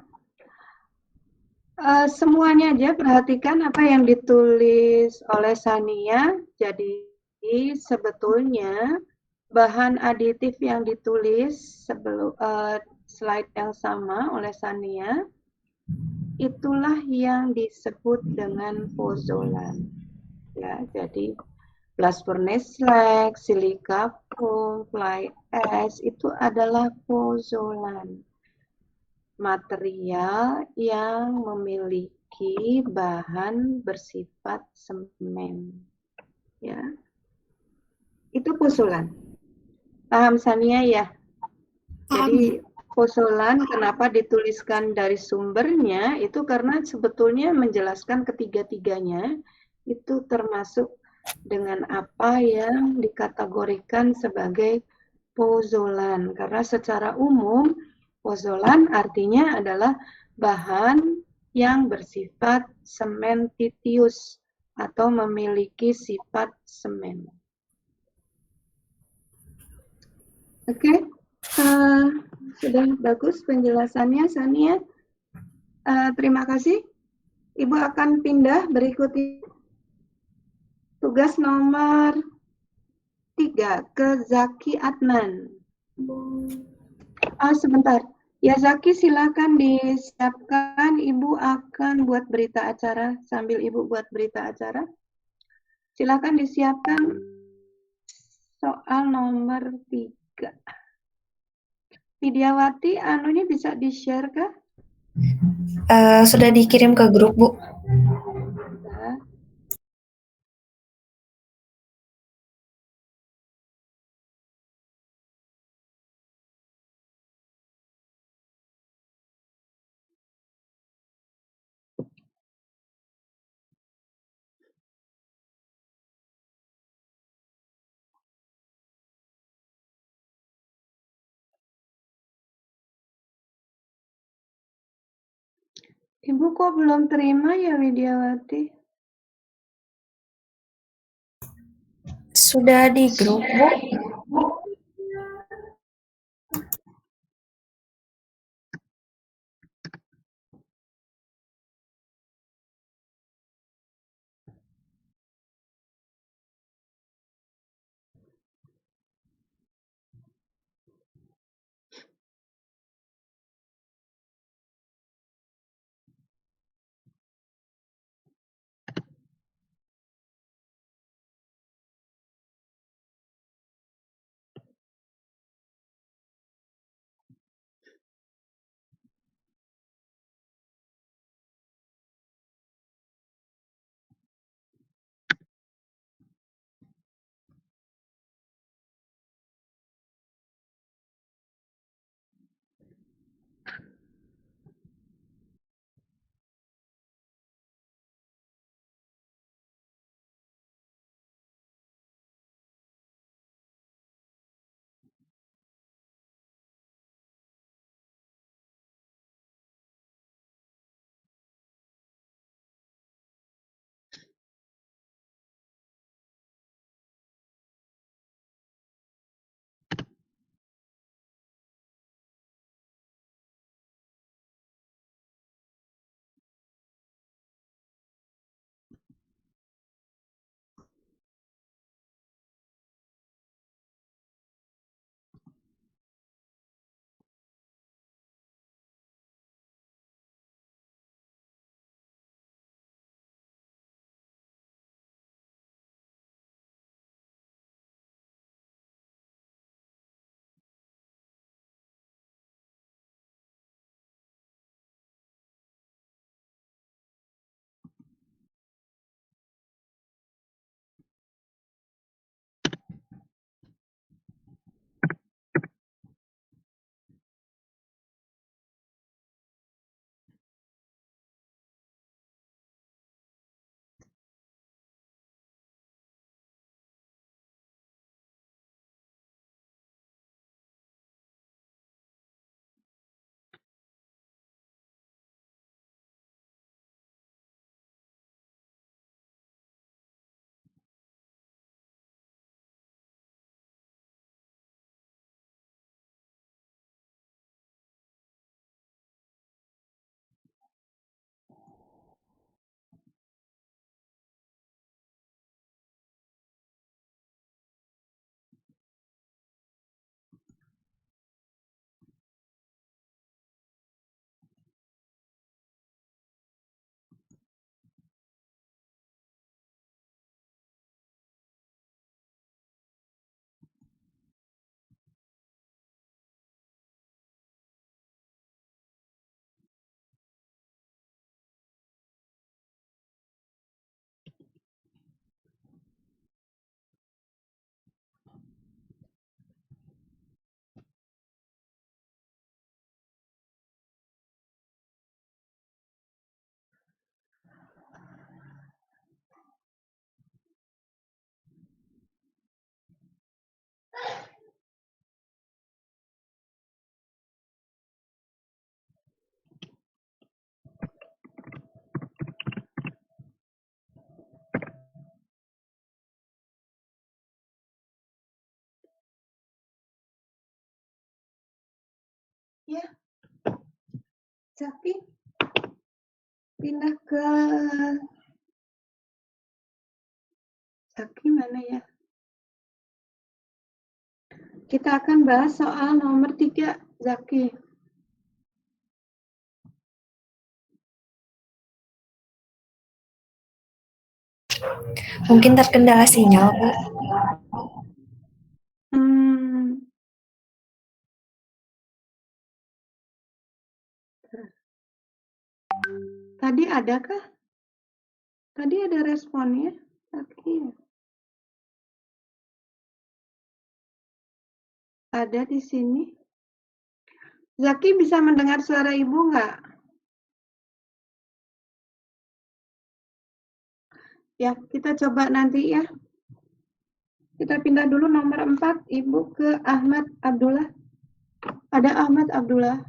Semuanya aja perhatikan apa yang ditulis oleh Sania. Jadi sebetulnya bahan aditif yang ditulis sebelum slide yang sama oleh Sania itulah yang disebut dengan pozolan. Ya, jadi blast furnace slag, silika foam, fly ash itu adalah pozolan. Material yang memiliki bahan bersifat semen. Ya. Itu pozolan. Paham Sania ya? Paham. Jadi pozolan kenapa dituliskan dari sumbernya itu karena sebetulnya menjelaskan ketiga-tiganya itu termasuk dengan apa yang dikategorikan sebagai pozolan. Karena secara umum pozolan artinya adalah bahan yang bersifat sementitius atau memiliki sifat semen. Oke. Sudah bagus penjelasannya, Sania. Terima kasih. Ibu akan pindah berikutnya. Tugas nomor 3 ke Zaki Adnan. Sebentar. Ya Zaki silakan disiapkan. Ibu akan buat berita acara sambil Ibu buat berita acara. Silakan disiapkan soal nomor 3. Widiawati, anunya bisa di-share kah? Sudah dikirim ke grup, Bu. Ya. Ibu kok belum terima ya Widiawati? Sudah di grup, Bu. Zaki, pindah ke Zaki mana ya? Kita akan bahas soal nomor 3, Zaki. Mungkin terkendala sinyal, Bu. Tadi adakah? Tadi ada responnya? Zaki. Ada di sini. Zaki bisa mendengar suara Ibu nggak? Ya, kita coba nanti ya. Kita pindah dulu nomor 4, Ibu ke Ahmad Abdullah. Ada Ahmad Abdullah.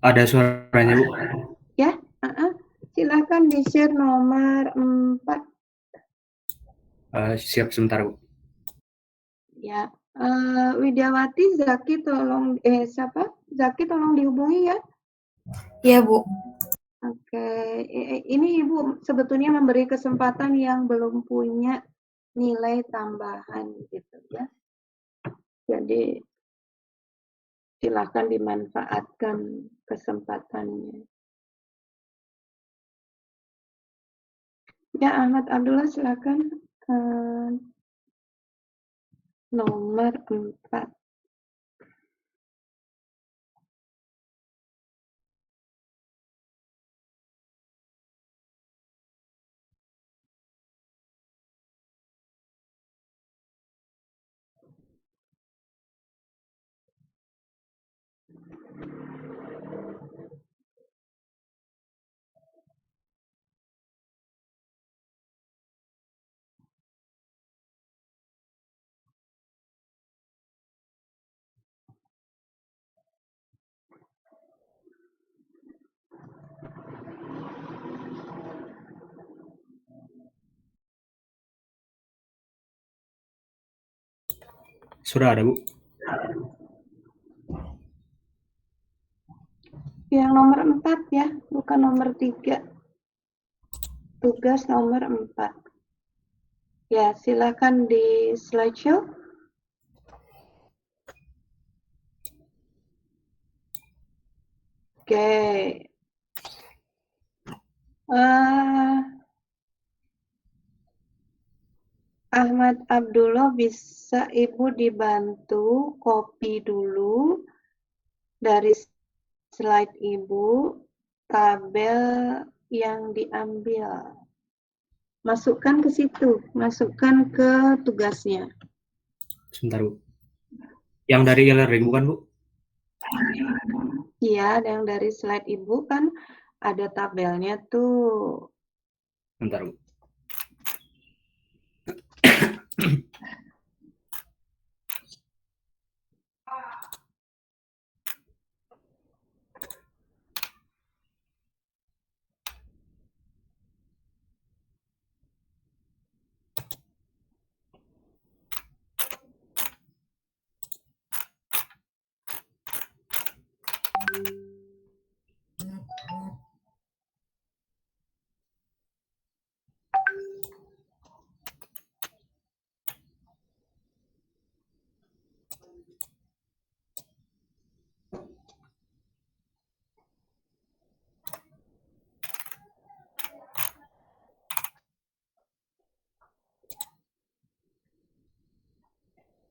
Ada suaranya, Bu? Ya, silakan di-share nomor 4. Siap sebentar, Bu. Ya, Widyawati, Zaki tolong, siapa? Zaki tolong dihubungi ya. Iya, Bu. Oke, ini Ibu sebetulnya memberi kesempatan yang belum punya nilai tambahan gitu ya. Jadi silakan dimanfaatkan kesempatannya. Ya, Ahmad Abdullah silakan. Nomor 4. Sudah ada, Bu? Yang nomor 4 ya, bukan nomor 3. Tugas nomor 4. Ya, silakan di slideshow. Oke. Ahmad Abdullah, bisa Ibu dibantu copy dulu dari slide Ibu tabel yang diambil. Masukkan ke situ, masukkan ke tugasnya. Sebentar, Bu. Yang dari e-learning bukan, Bu? Iya, yang dari slide Ibu kan ada tabelnya tuh. Sebentar, Bu.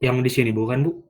Yang di sini bukan, Bu?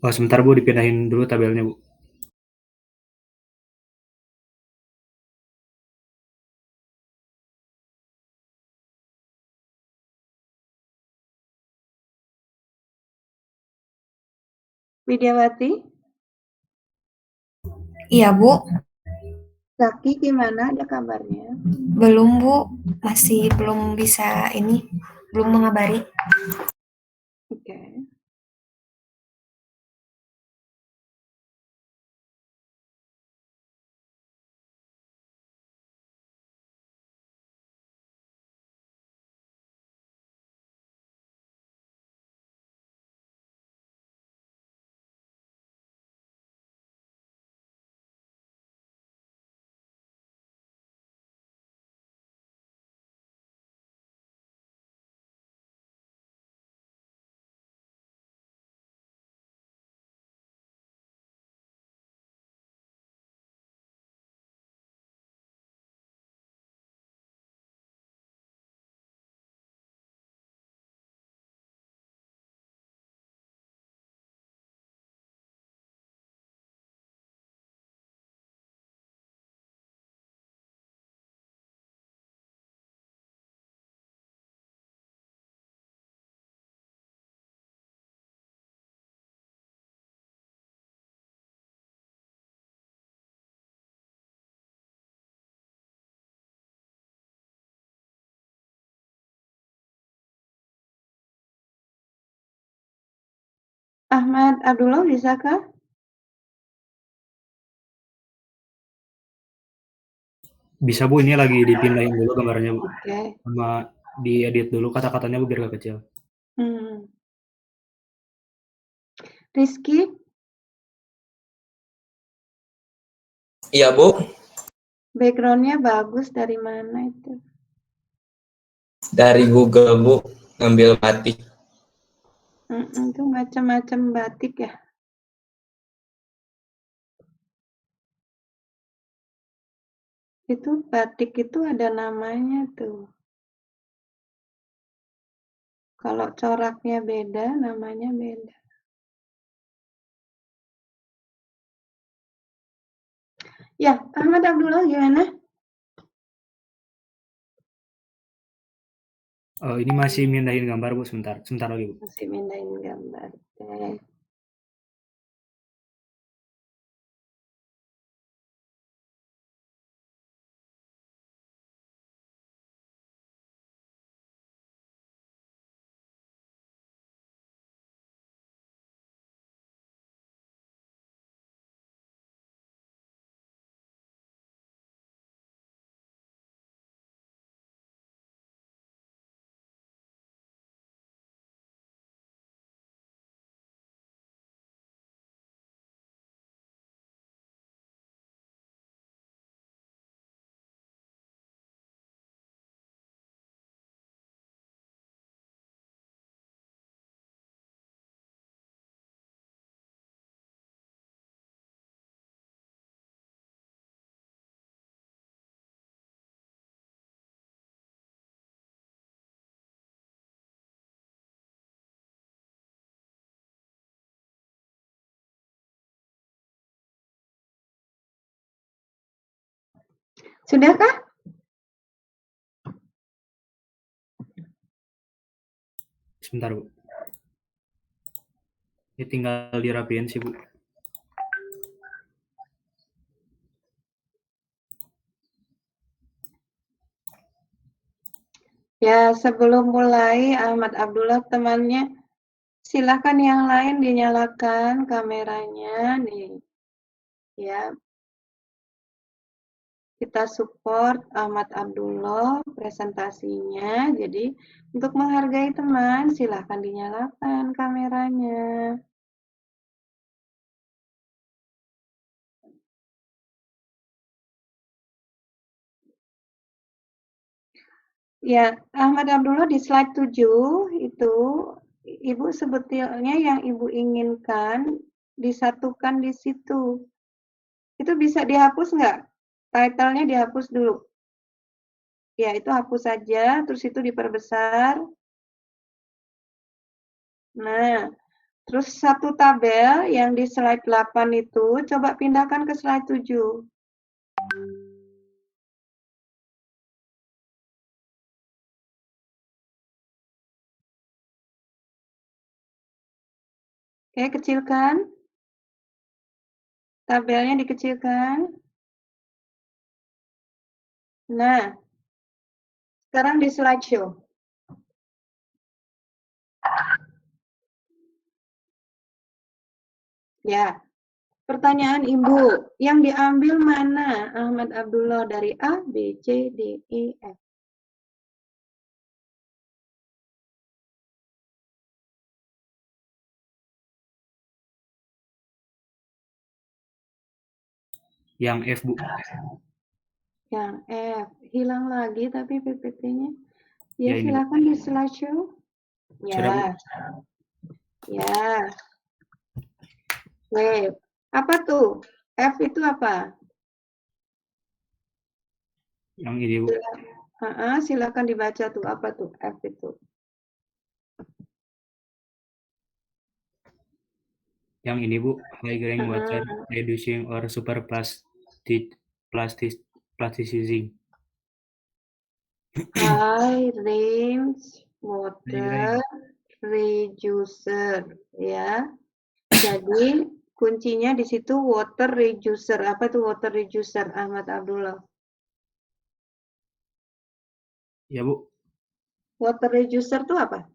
Oh, sebentar Bu, dipindahin dulu tabelnya Bu. Widyawati, Iya, Bu. Zaki gimana? Ada kabarnya? Belum, Bu. Masih belum bisa belum mengabari. Oke. Ahmad Abdullah, bisakah? Bisa Bu, ini lagi dipindahin dulu gambarnya Bu. Oke. Sama diedit dulu kata-katanya Bu biar gak kecil. Rizky, Iya, Bu. backgroundnya bagus, dari mana itu? Dari Google, Bu. Ngambil batik. Itu macam-macam batik ya? Itu batik itu ada namanya tuh. Kalau coraknya beda, namanya beda. Ya, Ahmad Abdullah gimana? Ini masih mindahin gambar Bu, sebentar lagi Bu. Masih mindahin gambar. Oke. Sudahkah? Sebentar, Bu. Ini tinggal dirapiin sih, Bu. Ya, sebelum mulai Ahmad Abdullah temannya, silakan yang lain dinyalakan kameranya nih. Ya, kita support Ahmad Abdullah presentasinya. Jadi untuk menghargai teman, silakan dinyalakan kameranya. Ya, Ahmad Abdullah di slide 7 itu Ibu sebetulnya yang Ibu inginkan disatukan di situ. Itu bisa dihapus nggak? Title-nya dihapus dulu. Ya, itu hapus saja, terus itu diperbesar. Nah, terus satu tabel yang di slide 8 itu, coba pindahkan ke slide 7. Oke, kecilkan. Tabelnya dikecilkan. Nah, sekarang di slideshow. Ya, pertanyaan Ibu, yang diambil mana Ahmad Abdullah dari A, B, C, D, E, F? Yang F, Bu. Yang F. Hilang lagi tapi PPT-nya. Ya, Ya, ini, Bu. silakan di slideshow. Sudah, Bu. Ya. Ya. Wave. Apa tuh? F itu apa? Yang ini, Bu. Silakan dibaca tuh. Apa tuh F itu? Yang ini, Bu. High grain water reducing or super plasticizing. High range water reducer, ya. Jadi kuncinya di situ water reducer. Apa tuh water reducer, Ahmad Abdullah? Ya, Bu. Water reducer tuh apa?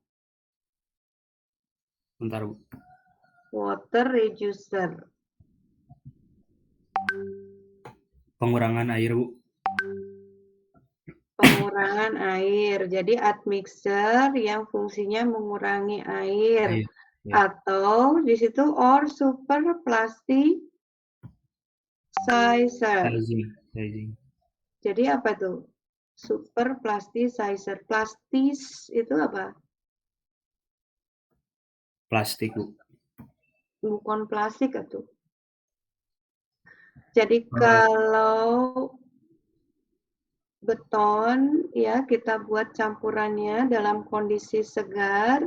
Bentar, Bu. Water reducer. Pengurangan air, Bu. Pengurangan air. Jadi admixture yang fungsinya mengurangi air. Ya. Atau di situ or super plasticizer. Sizing. Jadi apa tuh? Super plasticizer. Plastis itu apa? Plastik, Bu. Bukan plastik atau. Jadi kalau beton ya kita buat campurannya dalam kondisi segar,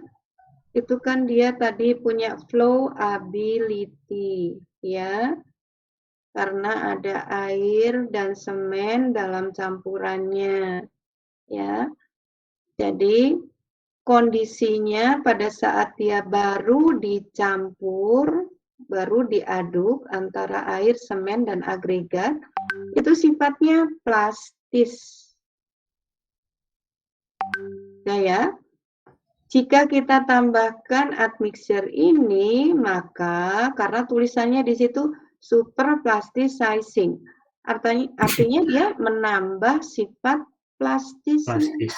itu kan dia tadi punya flowability ya. Karena ada air dan semen dalam campurannya ya. Jadi kondisinya pada saat dia baru dicampur, baru diaduk antara air, semen, dan agregat, itu sifatnya plastis. Nah ya, jika kita tambahkan admixture ini, maka karena tulisannya di situ super plasticizing, artinya dia menambah sifat plastisnya. Plastis.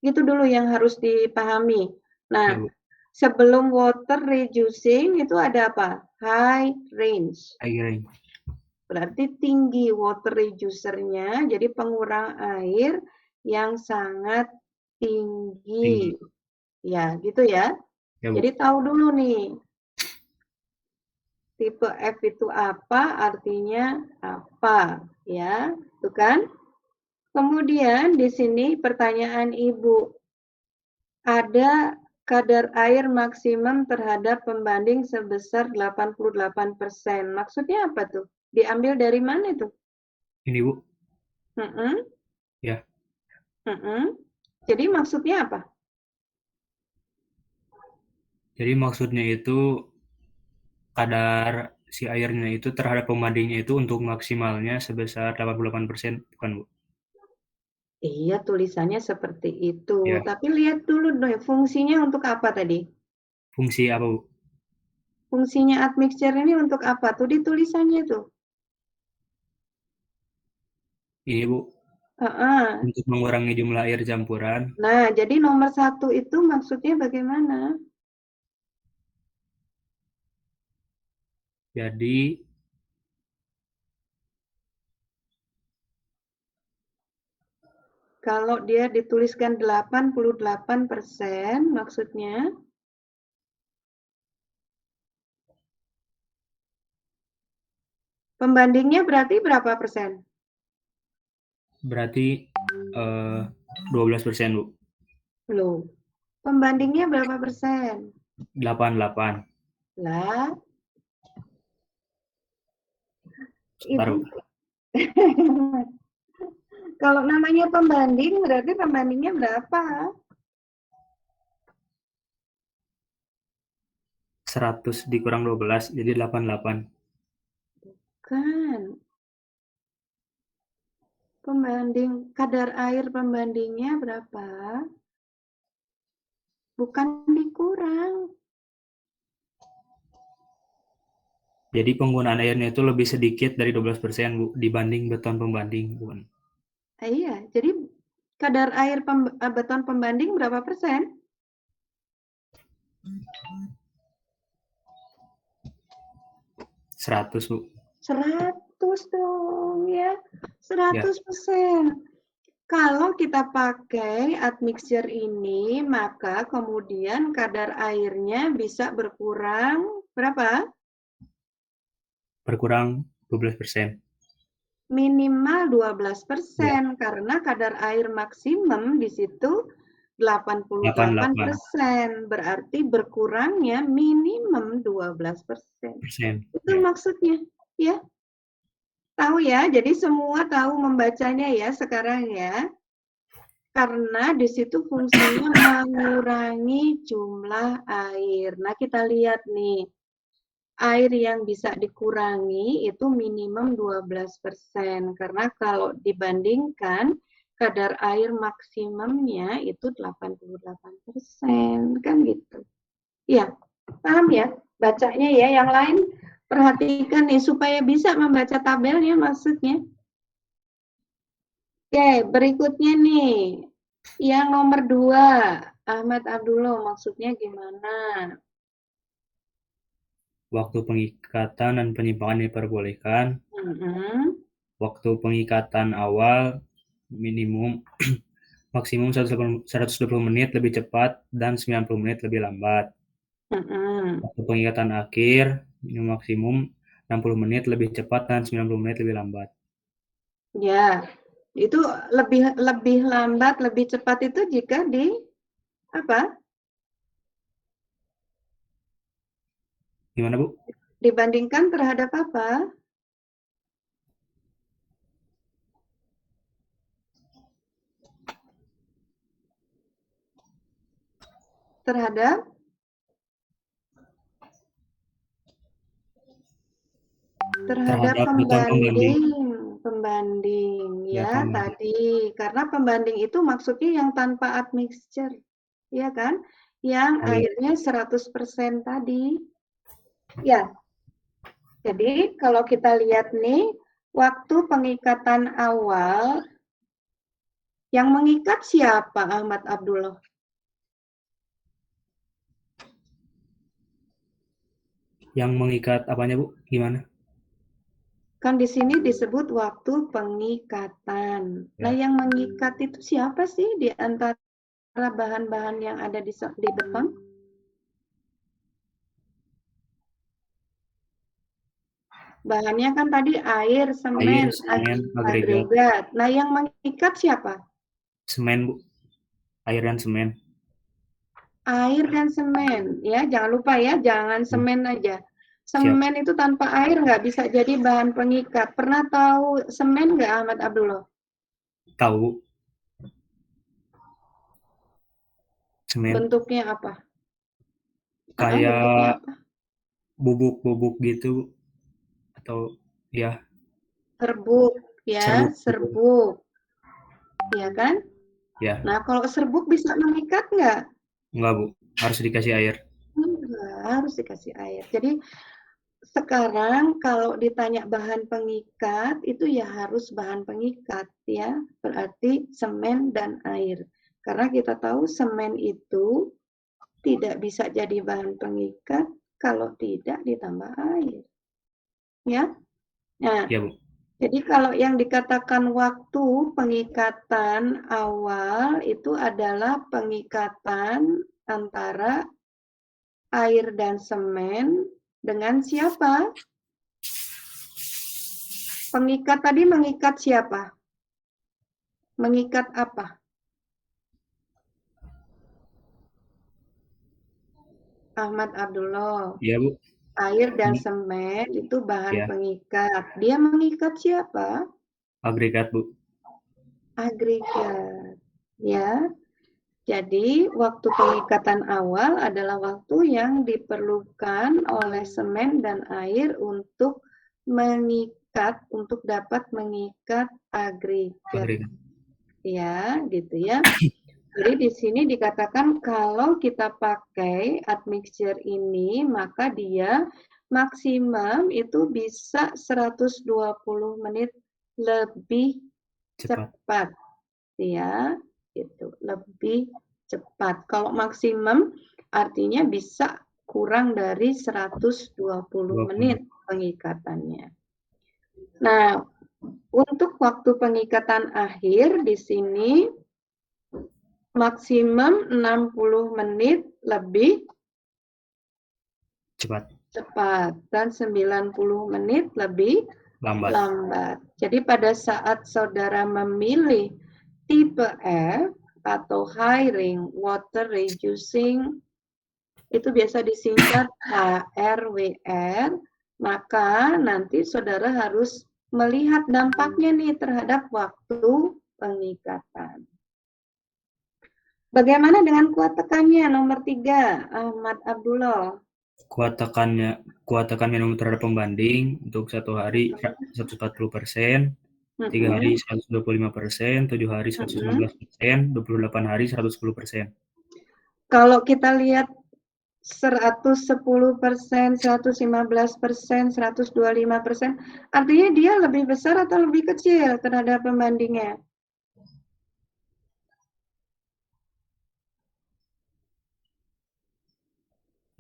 Itu dulu yang harus dipahami. Nah, Ya, Bu. sebelum water reducing itu ada apa? High range. High grain. Berarti tinggi water reducernya, jadi pengurang air yang sangat tinggi. Ya, gitu ya. Ya, Bu. Jadi tahu dulu nih, tipe F itu apa, artinya apa, ya, itu kan? Kemudian di sini pertanyaan Ibu, ada kadar air maksimum terhadap pembanding sebesar 88%. Maksudnya apa tuh? Diambil dari mana tuh? Ini Bu, Mm-mm. ya. Mm-mm. Jadi maksudnya apa? Jadi maksudnya itu kadar si airnya itu terhadap pembandingnya itu untuk maksimalnya sebesar 88%, bukan Bu? Iya, tulisannya seperti itu. Ya. Tapi lihat dulu deh, fungsinya untuk apa tadi? Fungsi apa Bu? Fungsinya admixture ini untuk apa? Tuh di tulisannya tuh. Ini Bu, Heeh. untuk mengurangi jumlah air campuran. Nah, jadi nomor 1 itu maksudnya bagaimana? Jadi Kalau dia dituliskan 88%, maksudnya pembandingnya berarti berapa persen? berarti 12% Bu. Loh, pembandingnya berapa persen? 88. Lah, Baru. itu kalau namanya pembanding berarti pembandingnya berapa? 100 dikurang 12 jadi 88. Kan. Pembanding kadar air pembandingnya berapa? Bukan dikurang. Jadi penggunaan airnya itu lebih sedikit dari 12% Bu dibanding beton pembanding, bukan? Iya, jadi kadar air beton pembanding berapa persen? 100 Bu. 100 dong ya. 100%. Kalau kita pakai admixture ini, maka kemudian kadar airnya bisa berkurang berapa? Berkurang 12%. Minimal 12%, karena kadar air maksimum di situ 88%, berarti berkurangnya minimum 12%. Itu maksudnya, ya. Tahu ya, jadi semua tahu membacanya ya sekarang ya. Karena di situ fungsinya mengurangi jumlah air. Nah, kita lihat nih. Air yang bisa dikurangi itu minimum 12%. Karena kalau dibandingkan kadar air maksimumnya itu 88%. Kan gitu. Ya, paham ya? Bacanya ya. Yang lain perhatikan nih supaya bisa membaca tabelnya maksudnya. Oke, berikutnya nih. Yang nomor 2. Ahmad Abdullah maksudnya gimana? Waktu pengikatan dan penyimpangan diperbolehkan. Waktu pengikatan awal minimum maksimum 120 menit lebih cepat dan 90 menit lebih lambat. Waktu pengikatan akhir maksimum 60 menit lebih cepat dan 90 menit lebih lambat. Ya, itu lebih lambat, lebih cepat itu jika di apa? Gimana Bu? Dibandingkan terhadap apa? Terhadap pembanding ya tadi. Karena pembanding itu maksudnya yang tanpa admixture, ya kan? Yang airnya 100% tadi. Ya. Jadi kalau kita lihat nih, waktu pengikatan awal, yang mengikat siapa Ahmad Abdullah? Yang mengikat apanya Bu? Gimana? Kan di sini disebut waktu pengikatan. Nah, yang mengikat itu siapa sih di antara bahan-bahan yang ada di beton? Bahannya kan tadi air, semen, agregat. Nah, yang mengikat siapa? Semen Bu. Air dan semen. Air dan semen, ya jangan lupa ya, jangan semen aja. Semen itu tanpa air nggak bisa jadi bahan pengikat. Pernah tahu semen nggak, Ahmad Abdullah? Tahu. Semen. Bentuknya apa? Kayak Bentuknya apa? bubuk-bubuk gitu atau ya Serbuk, ya, serbuk. Ya kan? Ya. Nah, kalau serbuk bisa mengikat nggak? Enggak, Bu. Harus dikasih air. Enggak, harus dikasih air. Jadi, sekarang kalau ditanya bahan pengikat, itu ya harus bahan pengikat, ya. Berarti semen dan air. Karena kita tahu semen itu tidak bisa jadi bahan pengikat kalau tidak ditambah air. Ya? Nah, Ya, Bu. jadi kalau yang dikatakan waktu pengikatan awal itu adalah pengikatan antara air dan semen dengan siapa? Pengikat tadi mengikat siapa? Mengikat apa? Ahmad Abdullah. Iya, Bu. Air dan semen itu bahan Ya. pengikat. Dia mengikat siapa? Agregat, Bu. Agregat. Ya. Jadi, waktu pengikatan awal adalah waktu yang diperlukan oleh semen dan air untuk mengikat, untuk dapat mengikat agregat. Ya, gitu ya. Jadi di sini dikatakan kalau kita pakai admixture ini, maka dia maksimum itu bisa 120 menit lebih cepat. Ya, itu lebih cepat. Kalau maksimum artinya bisa kurang dari 120 menit pengikatannya. Nah, untuk waktu pengikatan akhir di sini maksimum 60 menit lebih cepat dan 90 menit lebih lambat. Jadi pada saat saudara memilih tipe F atau high ring water reducing, itu biasa disingkat HRWR, maka nanti saudara harus melihat dampaknya nih terhadap waktu pengikatan. Bagaimana dengan kuat tekannya nomor 3, Ahmad Abdullah? Kuat tekan minimum terhadap pembanding untuk 1 hari 140%, 3 hari 125%, 7 hari 115%, 28 hari 110%. Kalau kita lihat 110%, 115%, 125%, artinya dia lebih besar atau lebih kecil terhadap pembandingnya?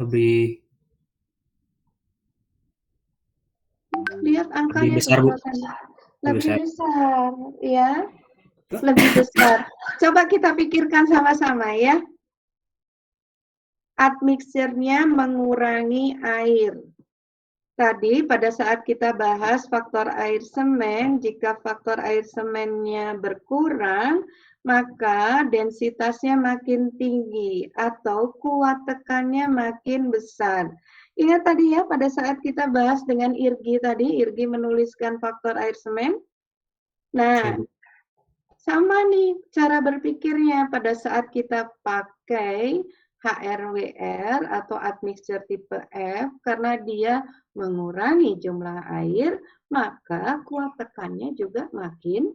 Lebih lihat angkanya besar, Bu. Lebih besar, ya. Lebih besar. Coba kita pikirkan sama-sama ya. Admixture-nya mengurangi air. Tadi pada saat kita bahas faktor air semen, jika faktor air semennya berkurang, maka densitasnya makin tinggi atau kuat tekannya makin besar. Ingat tadi ya, pada saat kita bahas dengan Irgi tadi, Irgi menuliskan faktor air semen. Nah, sama nih cara berpikirnya pada saat kita pakai HRWR atau admixture tipe F, karena dia mengurangi jumlah air, maka kuat tekannya juga makin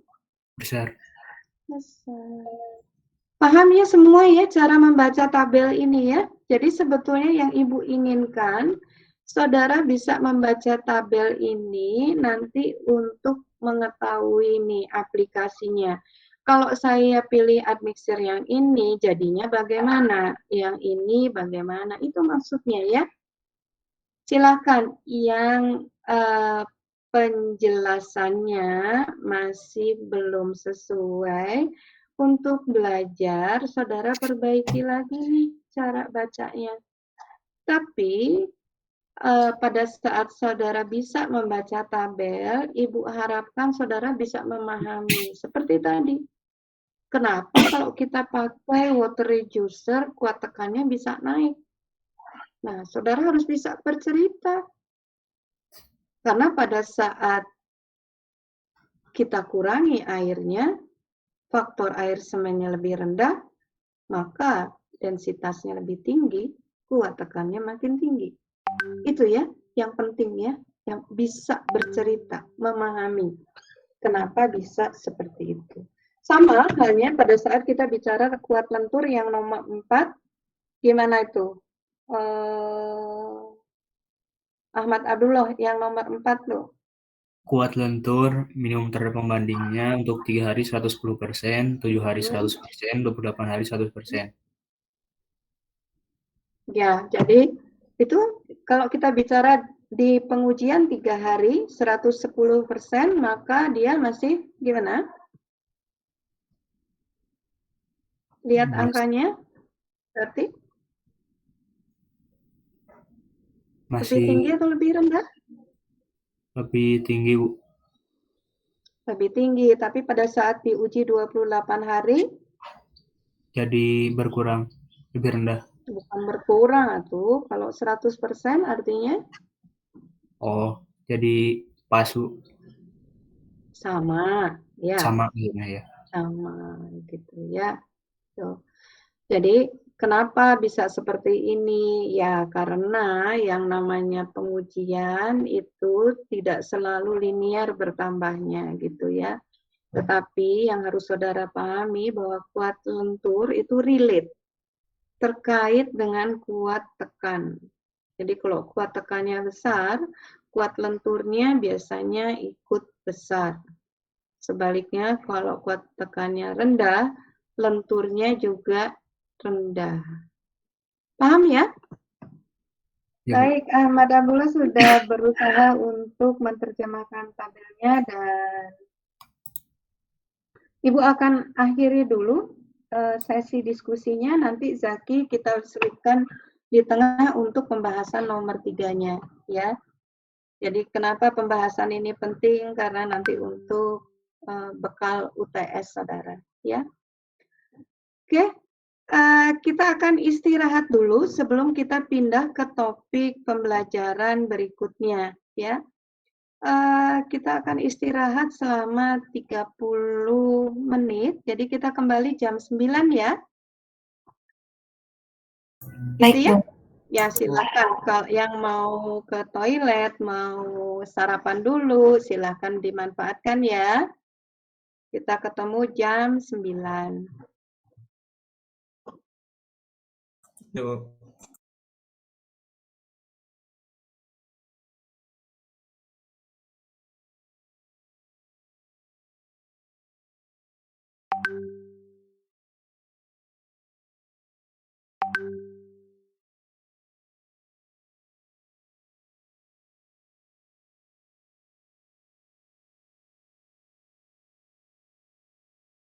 besar. Paham ya semua ya cara membaca tabel ini ya? Jadi sebetulnya yang Ibu inginkan, saudara bisa membaca tabel ini nanti untuk mengetahui nih aplikasinya. Kalau saya pilih admixture yang ini, jadinya bagaimana? Yang ini bagaimana? Itu maksudnya ya. Silakan yang penjelasannya masih belum sesuai untuk belajar, saudara perbaiki lagi nih cara bacanya. Tapi pada saat saudara bisa membaca tabel, Ibu harapkan saudara bisa memahami. Seperti tadi, kenapa kalau kita pakai water reducer, kuat tekannya bisa naik? Nah, saudara harus bisa bercerita. Karena pada saat kita kurangi airnya, faktor air semennya lebih rendah, maka densitasnya lebih tinggi, kuat tekannya makin tinggi. Itu ya, yang penting ya, yang bisa bercerita, memahami kenapa bisa seperti itu. Sama halnya pada saat kita bicara kuat lentur yang nomor 4, gimana itu? Ahmad Abdullah, yang nomor 4 loh. Kuat lentur, minimum terhadap pembandingnya untuk 3 hari 110%, 7 hari 100%, 28 hari 100%. Ya, jadi itu kalau kita bicara di pengujian 3 hari 110%, maka dia masih gimana? Lihat angkanya, berarti Masih lebih tinggi atau lebih rendah? lebih tinggi, Bu. Lebih tinggi, tapi pada saat diuji 28 hari, Jadi berkurang, lebih rendah. bukan berkurang tuh. Kalau 100% artinya Oh, jadi pas, Bu. sama, ya. Sama ya. Sama, gitu ya. Tuh. Jadi kenapa bisa seperti ini? Ya karena yang namanya pengujian itu tidak selalu linear bertambahnya gitu ya. Tetapi yang harus saudara pahami bahwa kuat lentur itu relate terkait dengan kuat tekan. Jadi kalau kuat tekannya besar, kuat lenturnya biasanya ikut besar. Sebaliknya kalau kuat tekannya rendah, lenturnya juga rendah. Paham ya? Ya, Bu. Baik, Ahmad Abdullah sudah berusaha untuk menerjemahkan tabelnya dan Ibu akan akhiri dulu sesi diskusinya. Nanti Zaki kita selipkan di tengah untuk pembahasan nomor 3-nya ya. Jadi kenapa pembahasan ini penting? Karena nanti untuk bekal UTS saudara ya. Oke. Kita akan istirahat dulu sebelum kita pindah ke topik pembelajaran berikutnya ya. Kita akan istirahat selama 30 menit. Jadi kita kembali jam 9 ya. Baik, Gitu ya. Bu. Ya silakan kalau yang mau ke toilet, mau sarapan dulu, silakan dimanfaatkan ya. Kita ketemu jam 9. Tuh.